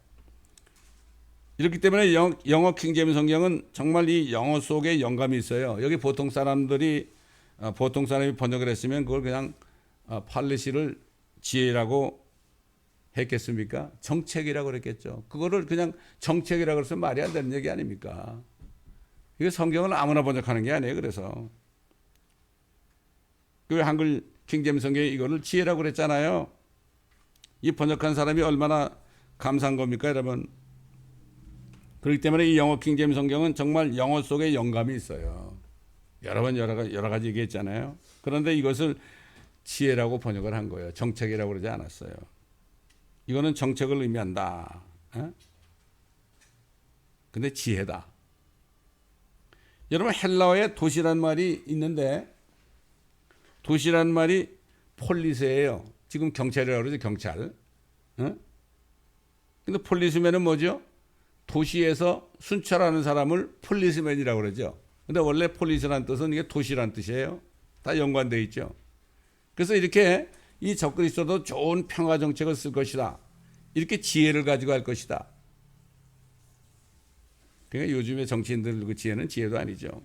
이렇기 때문에 영어 킹제임스 성경은 정말 이 영어 속에 영감이 있어요. 여기 보통 사람이 번역을 했으면 그걸 그냥 폴리시를 지혜라고 했겠습니까? 정책이라고 그랬겠죠. 그거를 그냥 정책이라고 해서 말이 안 되는 얘기 아닙니까? 이게 성경을 아무나 번역하는 게 아니에요. 그래서 그 한글 킹제임스 성경에 이거를 지혜라고 그랬잖아요. 이 번역한 사람이 얼마나 감사한 겁니까, 여러분? 그렇기 때문에 이 영어 킹제임스 성경은 정말 영어 속에 영감이 있어요. 여러 번 여러 가지 얘기했잖아요. 그런데 이것을 지혜라고 번역을 한 거예요. 정책이라고 그러지 않았어요. 이거는 정책을 의미한다. 근데 지혜다. 여러분 헬라어에 도시란 말이 있는데 도시란 말이 폴리스예요. 지금 경찰이라고 그러죠. 경찰. 근데 폴리스면은 뭐죠? 도시에서 순찰하는 사람을 폴리스맨이라고 그러죠. 근데 원래 폴리스라는 뜻은 이게 도시라는 뜻이에요. 다 연관되어 있죠. 그래서 이렇게 이 적그리스도도 좋은 평화 정책을 쓸 것이다. 이렇게 지혜를 가지고 할 것이다. 그러니까 요즘에 정치인들 그 지혜는 지혜도 아니죠.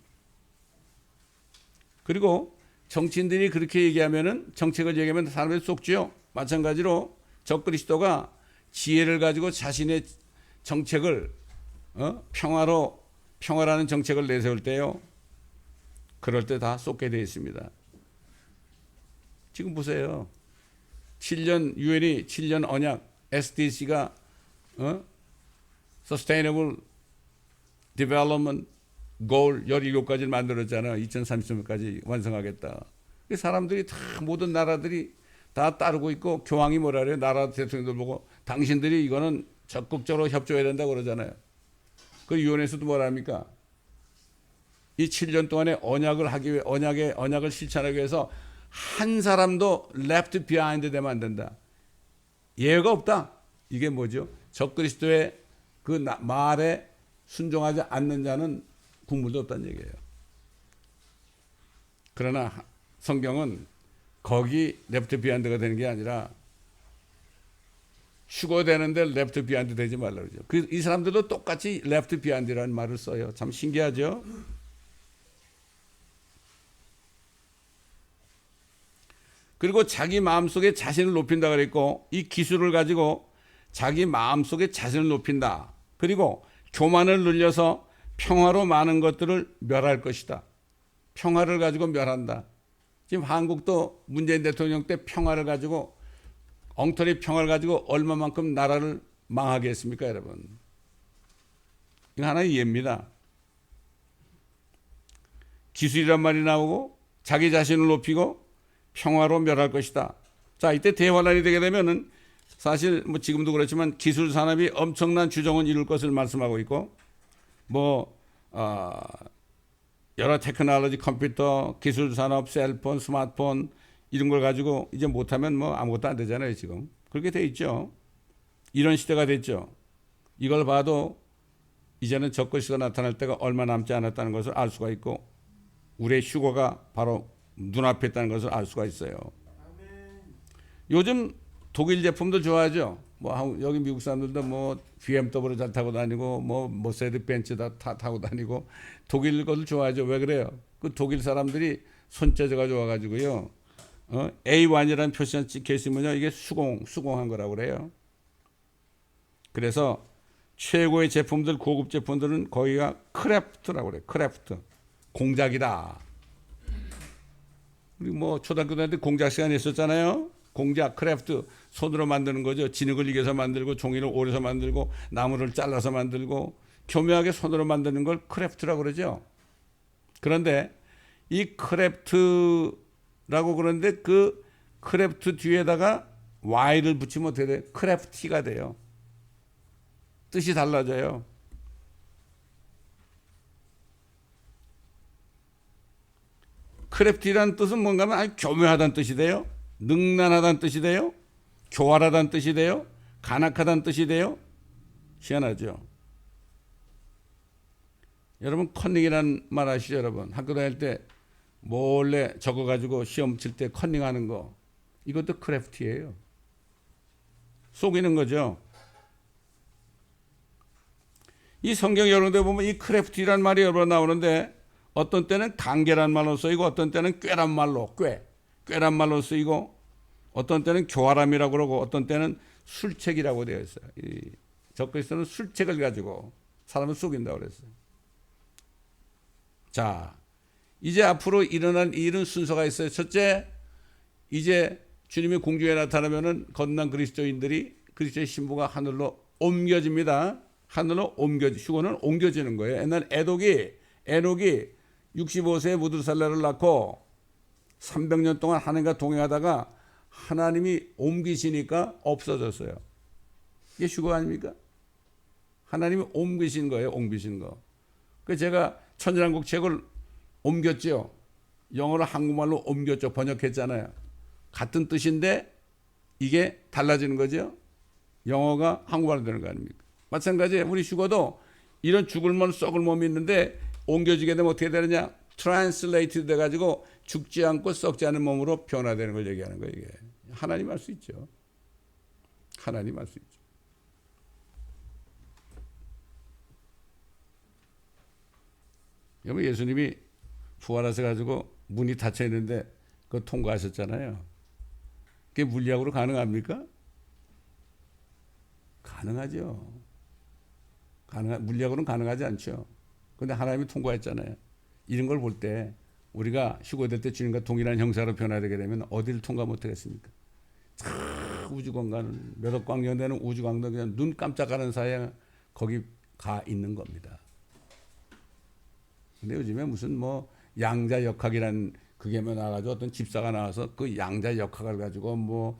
그리고 정치인들이 그렇게 얘기하면은 정책을 얘기하면 사람들이 속죠. 마찬가지로 적그리스도가 지혜를 가지고 자신의 정책을 평화라는 정책을 내세울 때요. 그럴 때 다 쏟게 되어 있습니다. 지금 보세요. 7년 유엔이 7년 언약 SDG가 Sustainable Development Goal 17가지를 만들었잖아요. 2030년까지 완성하겠다. 사람들이 다 모든 나라들이 다 따르고 있고 교황이 뭐라 그래요? 나라 대통령들 보고 당신들이 이거는 적극적으로 협조해야 된다고 그러잖아요. 그 유엔에서도 뭐라 합니까? 이 7년 동안에 언약을 실천하기 위해서 한 사람도 left behind 되면 안 된다. 예외가 없다. 이게 뭐죠? 적그리스도의 그 말에 순종하지 않는 자는 국물도 없다는 얘기예요. 그러나 성경은 거기 레프트 비하인드가 되는 게 아니라 휴거되는데 레프트 비하인드 되지 말라고 그러죠. 이 사람들도 똑같이 레프트 비하인드라는 말을 써요. 참 신기하죠. 그리고 자기 마음속에 자신을 높인다 그랬고, 이 기술을 가지고 자기 마음속에 자신을 높인다. 그리고 교만을 늘려서 평화로 많은 것들을 멸할 것이다. 평화를 가지고 멸한다. 지금 한국도 문재인 대통령 때 평화를 가지고, 엉터리 평화를 가지고 얼마만큼 나라를 망하게 했습니까, 여러분? 이거 하나의 예입니다. 기술이란 말이 나오고 자기 자신을 높이고 평화로 멸할 것이다. 자, 이때 대환란이 되게 되면은 사실 뭐 지금도 그렇지만 기술 산업이 엄청난 주정을 이룰 것을 말씀하고 있고, 여러 테크놀로지, 컴퓨터, 기술 산업, 셀폰, 스마트폰 이런 걸 가지고 이제 못하면 뭐 아무것도 안 되잖아요, 지금. 그렇게 돼 있죠. 이런 시대가 됐죠. 이걸 봐도 이제는 적그리스도가 나타날 때가 얼마 남지 않았다는 것을 알 수가 있고, 우리의 휴거가 바로 눈앞에 있다는 것을 알 수가 있어요. 요즘 독일 제품도 좋아하죠. 뭐 여기 미국 사람들도 뭐 BMW 잘 타고 다니고 뭐 머세드 벤츠 다 타고 다니고 독일 것을 좋아하죠. 왜 그래요? 그 독일 사람들이 손재주가 좋아가지고요. A1이라는 표시가 찍혀 있으면요, 이게 수공한 거라고 그래요. 그래서 최고의 제품들, 고급 제품들은 거기가 크래프트라고 그래요. 크래프트. 공작이다. 우리 뭐 초등학교 다닐 때 공작 시간이 있었잖아요. 공작, 크래프트, 손으로 만드는 거죠. 진흙을 이겨서 만들고 종이를 오려서 만들고 나무를 잘라서 만들고 교묘하게 손으로 만드는 걸 크래프트라고 그러죠. 그런데 이 크래프트라고 그러는데 그 크래프트 뒤에다가 Y를 붙이면 어떻게 돼요? 크래프티가 돼요. 뜻이 달라져요. 크래프티라는 뜻은 뭔가 하면 아주 교묘하다는 뜻이 돼요. 능란하다는 뜻이 돼요. 교활하다는 뜻이 돼요. 간악하다는 뜻이 돼요. 희한하죠. 여러분 컨닝이라는 말 아시죠? 여러분 학교 다닐 때 몰래 적어가지고 시험 칠 때 컨닝하는 거, 이것도 크래프티예요. 속이는 거죠. 이 성경 여러 데 보면 이 크래프티라는 말이 여러 번 나오는데, 어떤 때는 간계란 말로 쓰이고 어떤 때는 꾀란 말로 꾀란 말로 쓰이고, 어떤 때는 교활함이라고 그러고 어떤 때는 술책이라고 되어 있어요. 이 적그리스도는 술책을 가지고 사람을 속인다고 그랬어요. 자, 이제 앞으로 일어날 일은 순서가 있어요. 첫째, 이제 주님이 공중에 나타나면은 건난 그리스도인들이, 그리스도의 신부가 하늘로 옮겨집니다. 하늘로 휴거는 옮겨지는 거예요. 옛날 에녹이 65세에 무두살라를 낳고 300년 동안 하나님과 동행하다가 하나님이 옮기시니까 없어졌어요. 이게 휴거 아닙니까? 하나님이 옮기신 거예요. 옮기신 거. 그래서 제가 천지왕국 책을 옮겼죠. 영어로 한국말로 옮겼죠. 번역했잖아요. 같은 뜻인데 이게 달라지는 거죠. 영어가 한국말로 되는 거 아닙니까? 마찬가지예요. 우리 휴거도 이런 죽을 몸 썩을 몸이 있는데 옮겨지게 되면 어떻게 되느냐? 트랜슬레이트 돼가지고 죽지 않고 썩지 않은 몸으로 변화되는 걸 얘기하는 거예요. 이게 하나님 할 수 있죠. 하나님 할 수 있죠. 여러분 예수님이 부활하셔가지고 문이 닫혀 있는데 그거 통과하셨잖아요. 그게 물리학으로 가능합니까? 가능하죠. 물리학으로는 가능하지 않죠. 그런데 하나님이 통과했잖아요. 이런 걸 볼 때 우리가 휴거될 때 주님과 동일한 형사로 변화되게 되면 어디를 통과 못하겠습니까? 우주공간, 몇 억 광년 되는 우주광도 그냥 눈 깜짝하는 사이에 거기 가 있는 겁니다. 근데 요즘에 무슨 뭐 양자역학이라는 그게 나와가지고 어떤 집사가 나와서 그 양자역학을 가지고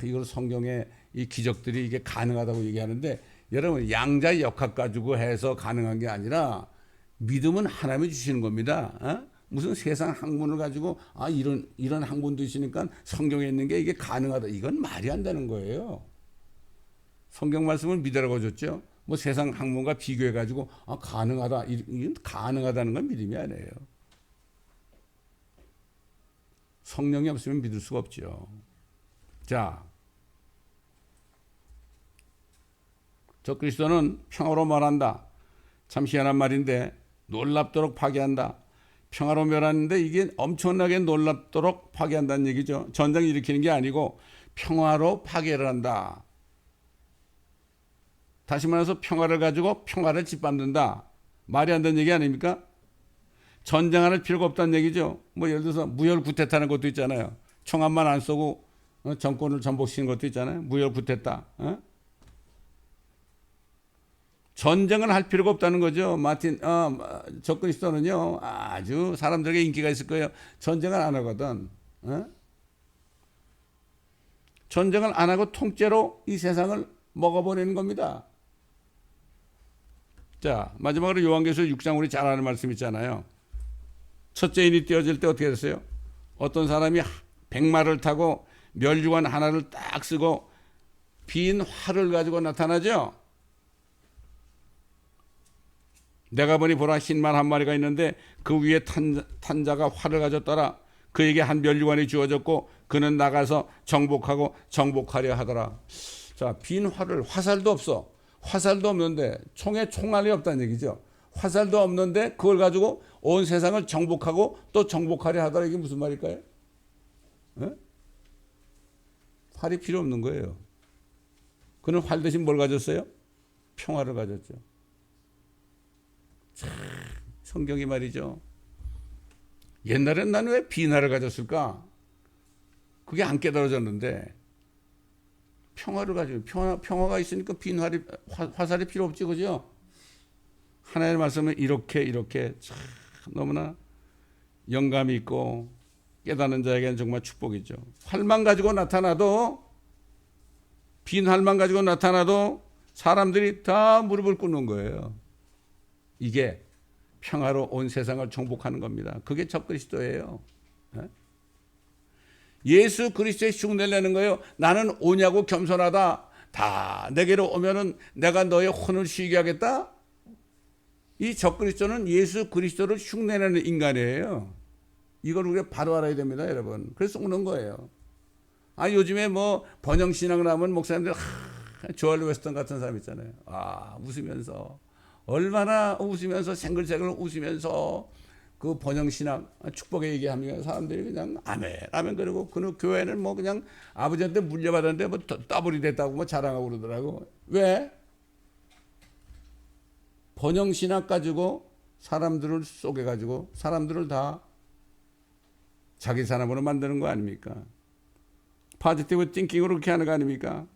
이걸 성경에 이 기적들이 이게 가능하다고 얘기하는데, 여러분 양자역학 가지고 해서 가능한 게 아니라 믿음은 하나님이 주시는 겁니다. 무슨 세상 학문을 가지고 이런 학문도 있으니까 성경에 있는 게 이게 가능하다. 이건 말이 안 되는 거예요. 성경 말씀을 믿으라고 줬죠. 뭐 세상 학문과 비교해 가지고 가능하다. 이건 가능하다는 건 믿음이 아니에요. 성령이 없으면 믿을 수가 없죠. 자, 적그리스도는 평화로 말한다. 참 희한한 말인데 놀랍도록 파괴한다. 평화로 멸하는데 이게 엄청나게 놀랍도록 파괴한다는 얘기죠. 전쟁 일으키는 게 아니고 평화로 파괴를 한다. 다시 말해서 평화를 가지고 평화를 짓밟는다. 말이 안 되는 얘기 아닙니까? 전쟁할 필요가 없다는 얘기죠. 뭐 예를 들어서 무혈 구태타는 것도 있잖아요. 총알만 안 쏘고 정권을 전복시키는 것도 있잖아요. 무혈 구태타. 전쟁을 할 필요가 없다는 거죠. 적그리스도는요 아주 사람들에게 인기가 있을 거예요. 전쟁을 안 하거든. 전쟁을 안 하고 통째로 이 세상을 먹어버리는 겁니다. 자, 마지막으로 요한계시록 6장 우리 잘 아는 말씀 있잖아요. 첫째 인이 띄어질 때 어떻게 됐어요? 어떤 사람이 백마를 타고 멸류관 하나를 딱 쓰고 빈 활을 가지고 나타나죠. 내가 보니 보라 흰말 한 마리가 있는데 그 위에 탄 자가 활을 가졌더라. 그에게 한 멸류관이 주어졌고 그는 나가서 정복하고 정복하려 하더라. 자, 빈 활을, 화살도 없어. 화살도 없는데 총에 총알이 없다는 얘기죠. 화살도 없는데 그걸 가지고 온 세상을 정복하고 또 정복하려 하더라. 이게 무슨 말일까요? 활이 필요 없는 거예요. 그는 활 대신 뭘 가졌어요? 평화를 가졌죠. 참, 성경이 말이죠. 옛날엔 나는 왜 비나를 가졌을까? 그게 안 깨달아졌는데 평화를 가지고 평화가 있으니까 빈 화살이 필요 없지, 그죠? 하나님의 말씀은 이렇게 참 너무나 영감이 있고 깨닫는 자에게는 정말 축복이죠. 활만 가지고 나타나도 빈 활만 가지고 나타나도 사람들이 다 무릎을 꿇는 거예요. 이게 평화로 온 세상을 정복하는 겁니다. 그게 적그리스도예요. 예수 그리스도의 흉내를 내는 거예요. 나는 오냐고 겸손하다. 다 내게로 오면은 내가 너의 혼을 쉬게 하겠다. 이 적그리스도는 예수 그리스도를 흉내내는 인간이에요. 이걸 우리가 바로 알아야 됩니다, 여러분. 그래서 오는 거예요. 요즘에 뭐 번영신앙을 하면 목사님들 조엘 웨스턴 같은 사람 있잖아요. 웃으면서 얼마나 웃으면서 생글생글 웃으면서 그 번영신앙 축복의 얘기하면 사람들이 그냥 아멘 그러고 그 교회는 뭐 그냥 아버지한테 물려받았는데 뭐 더블이 됐다고 뭐 자랑하고 그러더라고. 왜? 번영신학 가지고 사람들을 속여가지고 사람들을 다 자기 사람으로 만드는 거 아닙니까? 포지티브 띵킹으로 그렇게 하는 거 아닙니까?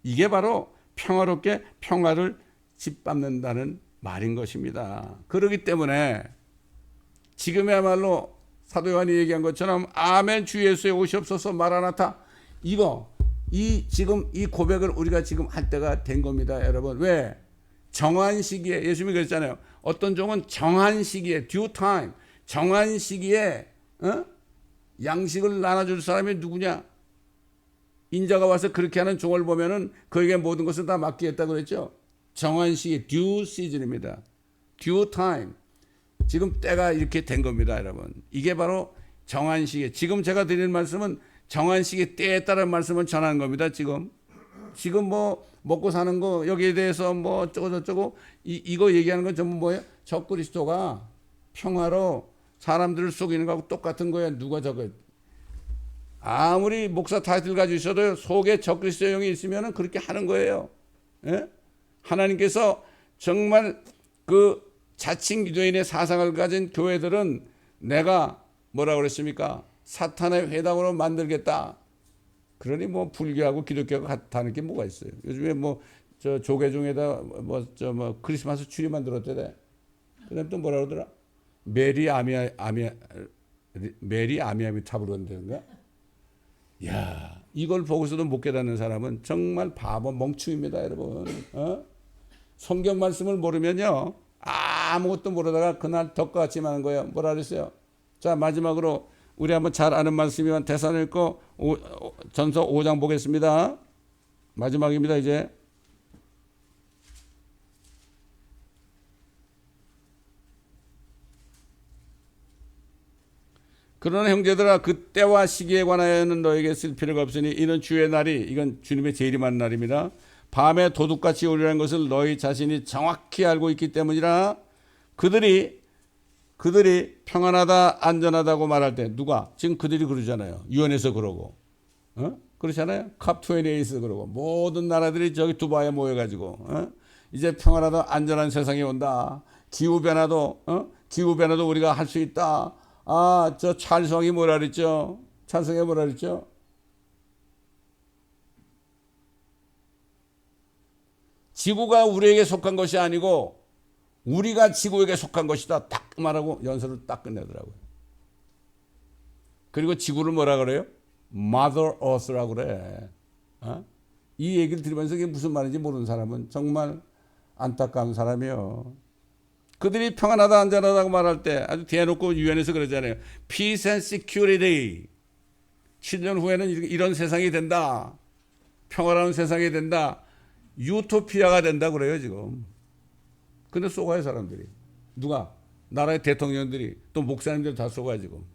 이게 바로 평화롭게 평화를 짓밟는다는 말인 것입니다. 그렇기 때문에 지금이야말로 사도 요한이 얘기한 것처럼 아멘 주 예수의 오시옵소서 마라나타 지금 이 고백을 우리가 지금 할 때가 된 겁니다, 여러분. 왜? 정한 시기에 예수님이 그랬잖아요. 어떤 종은 정한 시기에 due time 정한 시기에 양식을 나눠줄 사람이 누구냐? 인자가 와서 그렇게 하는 종을 보면은 그에게 모든 것을 다 맡기겠다 그랬죠. 정한 시기 due season입니다. due time. 지금 때가 이렇게 된 겁니다, 여러분. 이게 바로 정한 시기. 지금 제가 드리는 말씀은 정한 시기 때에 따른 말씀을 전하는 겁니다. 지금 뭐 먹고 사는 거 여기에 대해서 뭐 어쩌고 저쩌고 이거 얘기하는 건 전부 뭐예요? 적그리스도가 평화로 사람들을 속이는 거하고 똑같은 거예요. 누가 저거 아무리 목사 타이틀 가지고 있어도 속에 적그리스도 영이 있으면 그렇게 하는 거예요. 예? 하나님께서 정말 그 자칭 기도인의 사상을 가진 교회들은 내가 뭐라고 그랬습니까? 사탄의 회당으로 만들겠다. 그러니 뭐 불교하고 기독교하고 같다는 게 뭐가 있어요? 요즘에 뭐 저 조계종에다 뭐 크리스마스 추리 만들었대. 그다음 또 뭐라 그러더라? 메리 아미아미 탑으로 그런다는가? 야, 이걸 보고서도 못 깨닫는 사람은 정말 바보 멍충입니다, 여러분. 성경 말씀을 모르면요 아무것도 모르다가 그날 덕과 같이 하는 거예요. 뭐라 그랬어요? 자, 마지막으로 우리 한번 잘 아는 말씀이면 데살로니가 전서 5장 보겠습니다. 마지막입니다, 이제. 그러나 형제들아, 그 때와 시기에 관하여는 너에게 쓸 필요가 없으니 이는 주의 날이, 이건 주님의 재림하는 날입니다. 밤에 도둑같이 오리라는 것을 너희 자신이 정확히 알고 있기 때문이라. 그들이 평안하다 안전하다고 말할 때, 누가? 지금 그들이 그러잖아요. 유엔에서 그러고, 그렇잖아요. 컵28에서 그러고, 모든 나라들이 저기 두바이에 모여가지고, 이제 평안하다 안전한 세상이 온다. 기후변화도 우리가 할 수 있다. 아, 저 찬성이 뭐라 그랬죠? 찬성이 뭐라 그랬죠? 지구가 우리에게 속한 것이 아니고 우리가 지구에게 속한 것이다. 딱 말하고 연설을 딱 끝내더라고요. 그리고 지구를 뭐라 그래요? Mother Earth라고 그래. 이 얘기를 들으면서 이게 무슨 말인지 모르는 사람은 정말 안타까운 사람이에요. 그들이 평안하다 안전하다고 말할 때 아주 대놓고 유엔에서 그러잖아요. Peace and Security. 7년 후에는 이런 세상이 된다. 평화로운 세상이 된다. 유토피아가 된다 그래요 지금. 근데 쏘가요 사람들이. 누가? 나라의 대통령들이 또 목사님들 다 쏘가요 지금.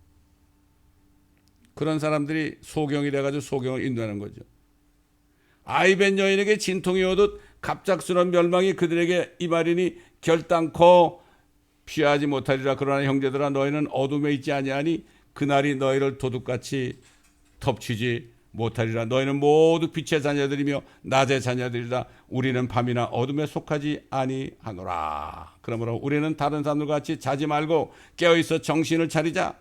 그런 사람들이 소경이 돼가지고 소경을 인도하는 거죠. 아이벤 여인에게 진통이 오듯 갑작스러운 멸망이 그들에게 이말이니 결단코 피하지 못하리라. 그러나 형제들아 너희는 어둠에 있지 아니하니 그날이 너희를 도둑같이 덮치지 못하리라. 너희는 모두 빛의 자녀들이며 낮의 자녀들이라. 우리는 밤이나 어둠에 속하지 아니하노라. 그러므로 우리는 다른 사람들과 같이 자지 말고 깨어있어 정신을 차리자.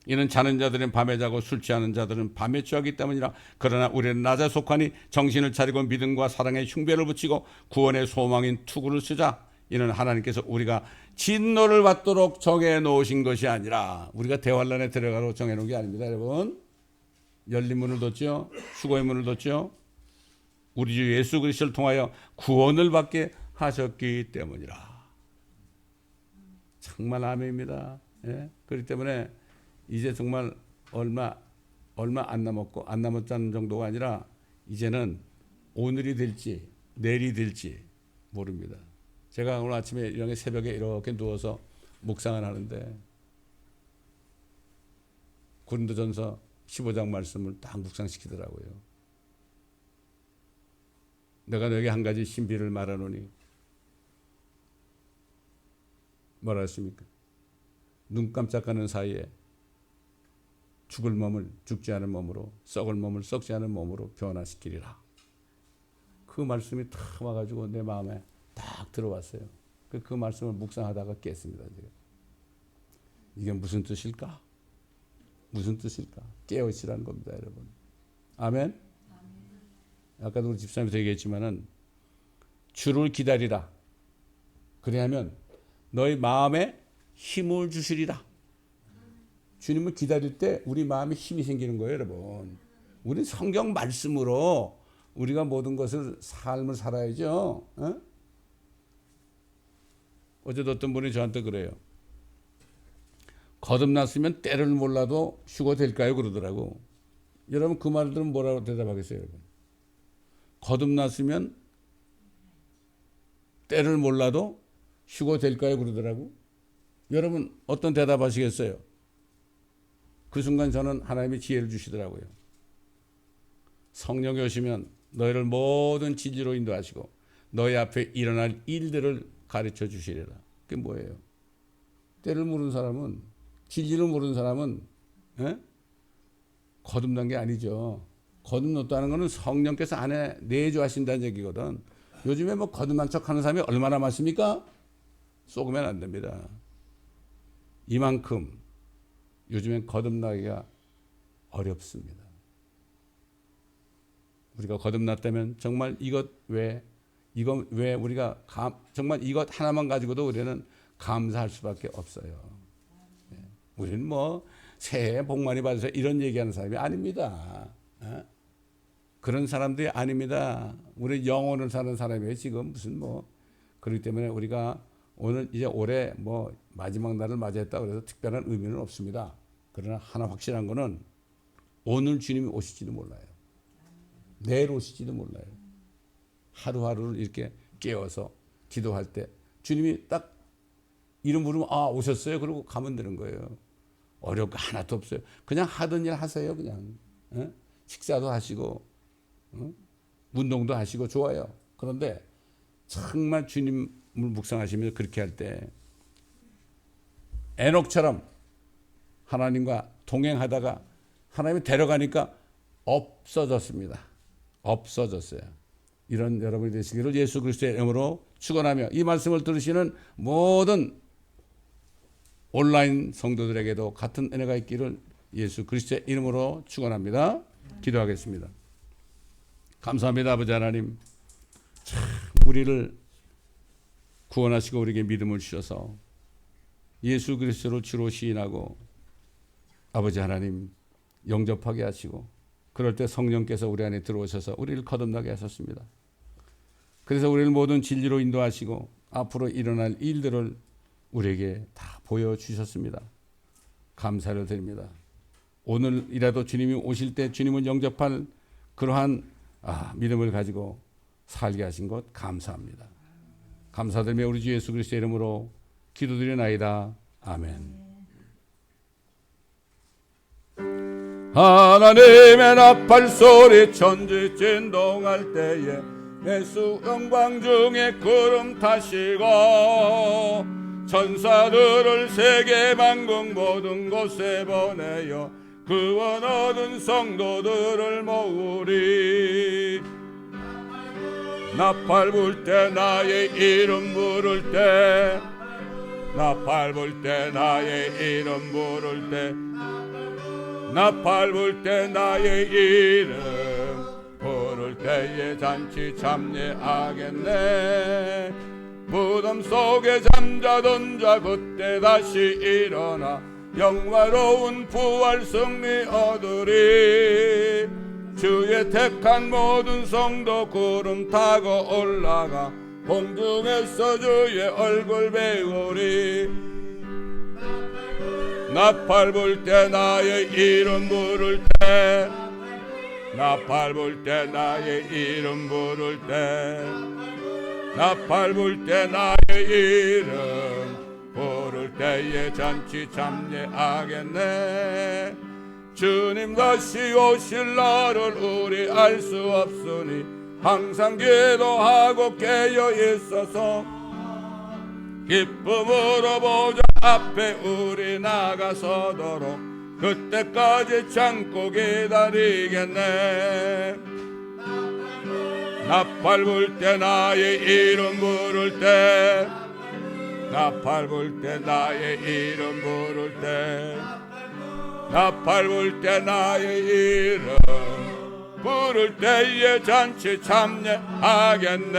이는 자는 자들은 밤에 자고 술 취하는 자들은 밤에 취하기 때문이라. 그러나 우리는 낮에 속하니 정신을 차리고 믿음과 사랑의 흉배를 붙이고 구원의 소망인 투구를 쓰자. 이는 하나님께서 우리가 진노를 받도록 정해놓으신 것이 아니라, 우리가 대환란에 들어가도록 정해놓은 게 아닙니다. 여러분, 열린 문을 뒀죠. 수고의 문을 뒀죠. 우리 주 예수 그리스도를 통하여 구원을 받게 하셨기 때문이라. 정말 아멘입니다. 예? 그렇기 때문에 이제 정말 얼마 안 남았다는 정도가 아니라 이제는 오늘이 될지 내일이 될지 모릅니다. 제가 오늘 아침에 이렇게 새벽에 이렇게 누워서 묵상을 하는데 고린도전서 15장 말씀을 딱 묵상시키더라고요. 내가 너에게 한 가지 신비를 말하노니 뭐라 했습니까? 눈 깜짝하는 사이에 죽을 몸을 죽지 않은 몸으로, 썩을 몸을 썩지 않은 몸으로 변화시키리라. 그 말씀이 탁 와가지고 내 마음에 딱 들어왔어요. 그 말씀을 묵상하다가 깼습니다. 제가. 이게 무슨 뜻일까? 무슨 뜻일까? 깨어있으라는 겁니다, 여러분. 아멘? 아까도 우리 집사님도 얘기했지만은 주를 기다리라. 그래야면 너희 마음에 힘을 주시리라. 주님을 기다릴 때 우리 마음에 힘이 생기는 거예요, 여러분. 우리 성경 말씀으로 우리가 모든 것을 삶을 살아야죠. 어제도 어떤 분이 저한테 그래요. 거듭났으면 때를 몰라도 휴거 될까요? 그러더라고. 여러분 그 말을 들으면 뭐라고 대답하겠어요, 여러분? 거듭났으면 때를 몰라도 휴거 될까요? 그러더라고. 여러분 어떤 대답하시겠어요? 그 순간 저는 하나님이 지혜를 주시더라고요. 성령이 오시면 너희를 모든 진리로 인도하시고 너희 앞에 일어날 일들을 가르쳐 주시리라. 그게 뭐예요? 때를 모르는 사람은, 진리를 모르는 사람은 거듭난 게 아니죠. 거듭났다는 것은 성령께서 안에 내주하신다는 얘기거든. 요즘에 뭐 거듭난 척하는 사람이 얼마나 많습니까? 쏘으면 안 됩니다. 이만큼 요즘엔 거듭나기가 어렵습니다. 우리가 거듭났다면 정말 이것 왜 우리가 정말 이것 하나만 가지고도 우리는 감사할 수밖에 없어요. 우리는 뭐 새해 복 많이 받으세요 이런 얘기하는 사람이 아닙니다. 그런 사람들이 아닙니다. 우리 영혼을 사는 사람이에요. 지금 무슨 뭐 그렇기 때문에 우리가 오늘 이제 올해 뭐 마지막 날을 맞이했다 그래서 특별한 의미는 없습니다. 그러나 하나 확실한 거는 오늘 주님이 오실지도 몰라요. 내일 오실지도 몰라요. 하루하루를 이렇게 깨워서 기도할 때 주님이 딱 이름 부르면 아 오셨어요. 그러고 가면 되는 거예요. 어려운 거 하나도 없어요. 그냥 하던 일 하세요. 그냥 식사도 하시고 운동도 하시고 좋아요. 그런데 정말 주님을 묵상하시면서 그렇게 할 때 에녹처럼 하나님과 동행하다가 하나님이 데려가니까 없어졌습니다. 없어졌어요. 이런 여러분이 되시기를 예수 그리스도의 이름으로 축원하며 이 말씀을 들으시는 모든 온라인 성도들에게도 같은 은혜가 있기를 예수 그리스도의 이름으로 축원합니다. 기도하겠습니다. 감사합니다. 아버지 하나님, 참 우리를 구원하시고 우리에게 믿음을 주셔서 예수 그리스도를 주로 시인하고 아버지 하나님 영접하게 하시고 그럴 때 성령께서 우리 안에 들어오셔서 우리를 거듭나게 하셨습니다. 그래서 우리를 모든 진리로 인도하시고 앞으로 일어날 일들을 우리에게 다 보여주셨습니다. 감사를 드립니다. 오늘이라도 주님이 오실 때 주님을 영접할 그러한 믿음을 가지고 살게 하신 것 감사합니다. 감사드리며 우리 주 예수 그리스도의 이름으로 기도드리나이다. 아멘. 하나님의 나팔 소리 천지 진동할 때에 내수 영광 중에 구름 타시고 천사들을 세계 만국 모든 곳에 보내어 구원 얻은 성도들을 모으리. 나팔 불 때 나의 이름 부를 때 나팔 불 때 나의 이름 부를 때 나팔 불 때 나의 이름 부를 때에 잔치 참여하겠네. 무덤 속에 잠자던 자 그때 다시 일어나 영화로운 부활 승리 얻으리. 주의 택한 모든 성도 구름 타고 올라가 공중에서 주의 얼굴 배우리. 나팔 불 때 나의 이름 부를 때 나팔 불 때 나의 이름 부를 때 나팔 불 때 나의 이름 부를 때에 잔치 참여하겠네. 주님 다시 오실 날을 우리 알 수 없으니 항상 기도하고 깨어 있어서 기쁨으로 보좌 앞에 우리 나가서도록 그때까지 참고 기다리겠네. 나팔 불 때 나의 이름 부를 때 나팔 불 때 나의 이름 부를 때 나팔 불 때 나의 이름 부를 때에 잔치 참여하겠네.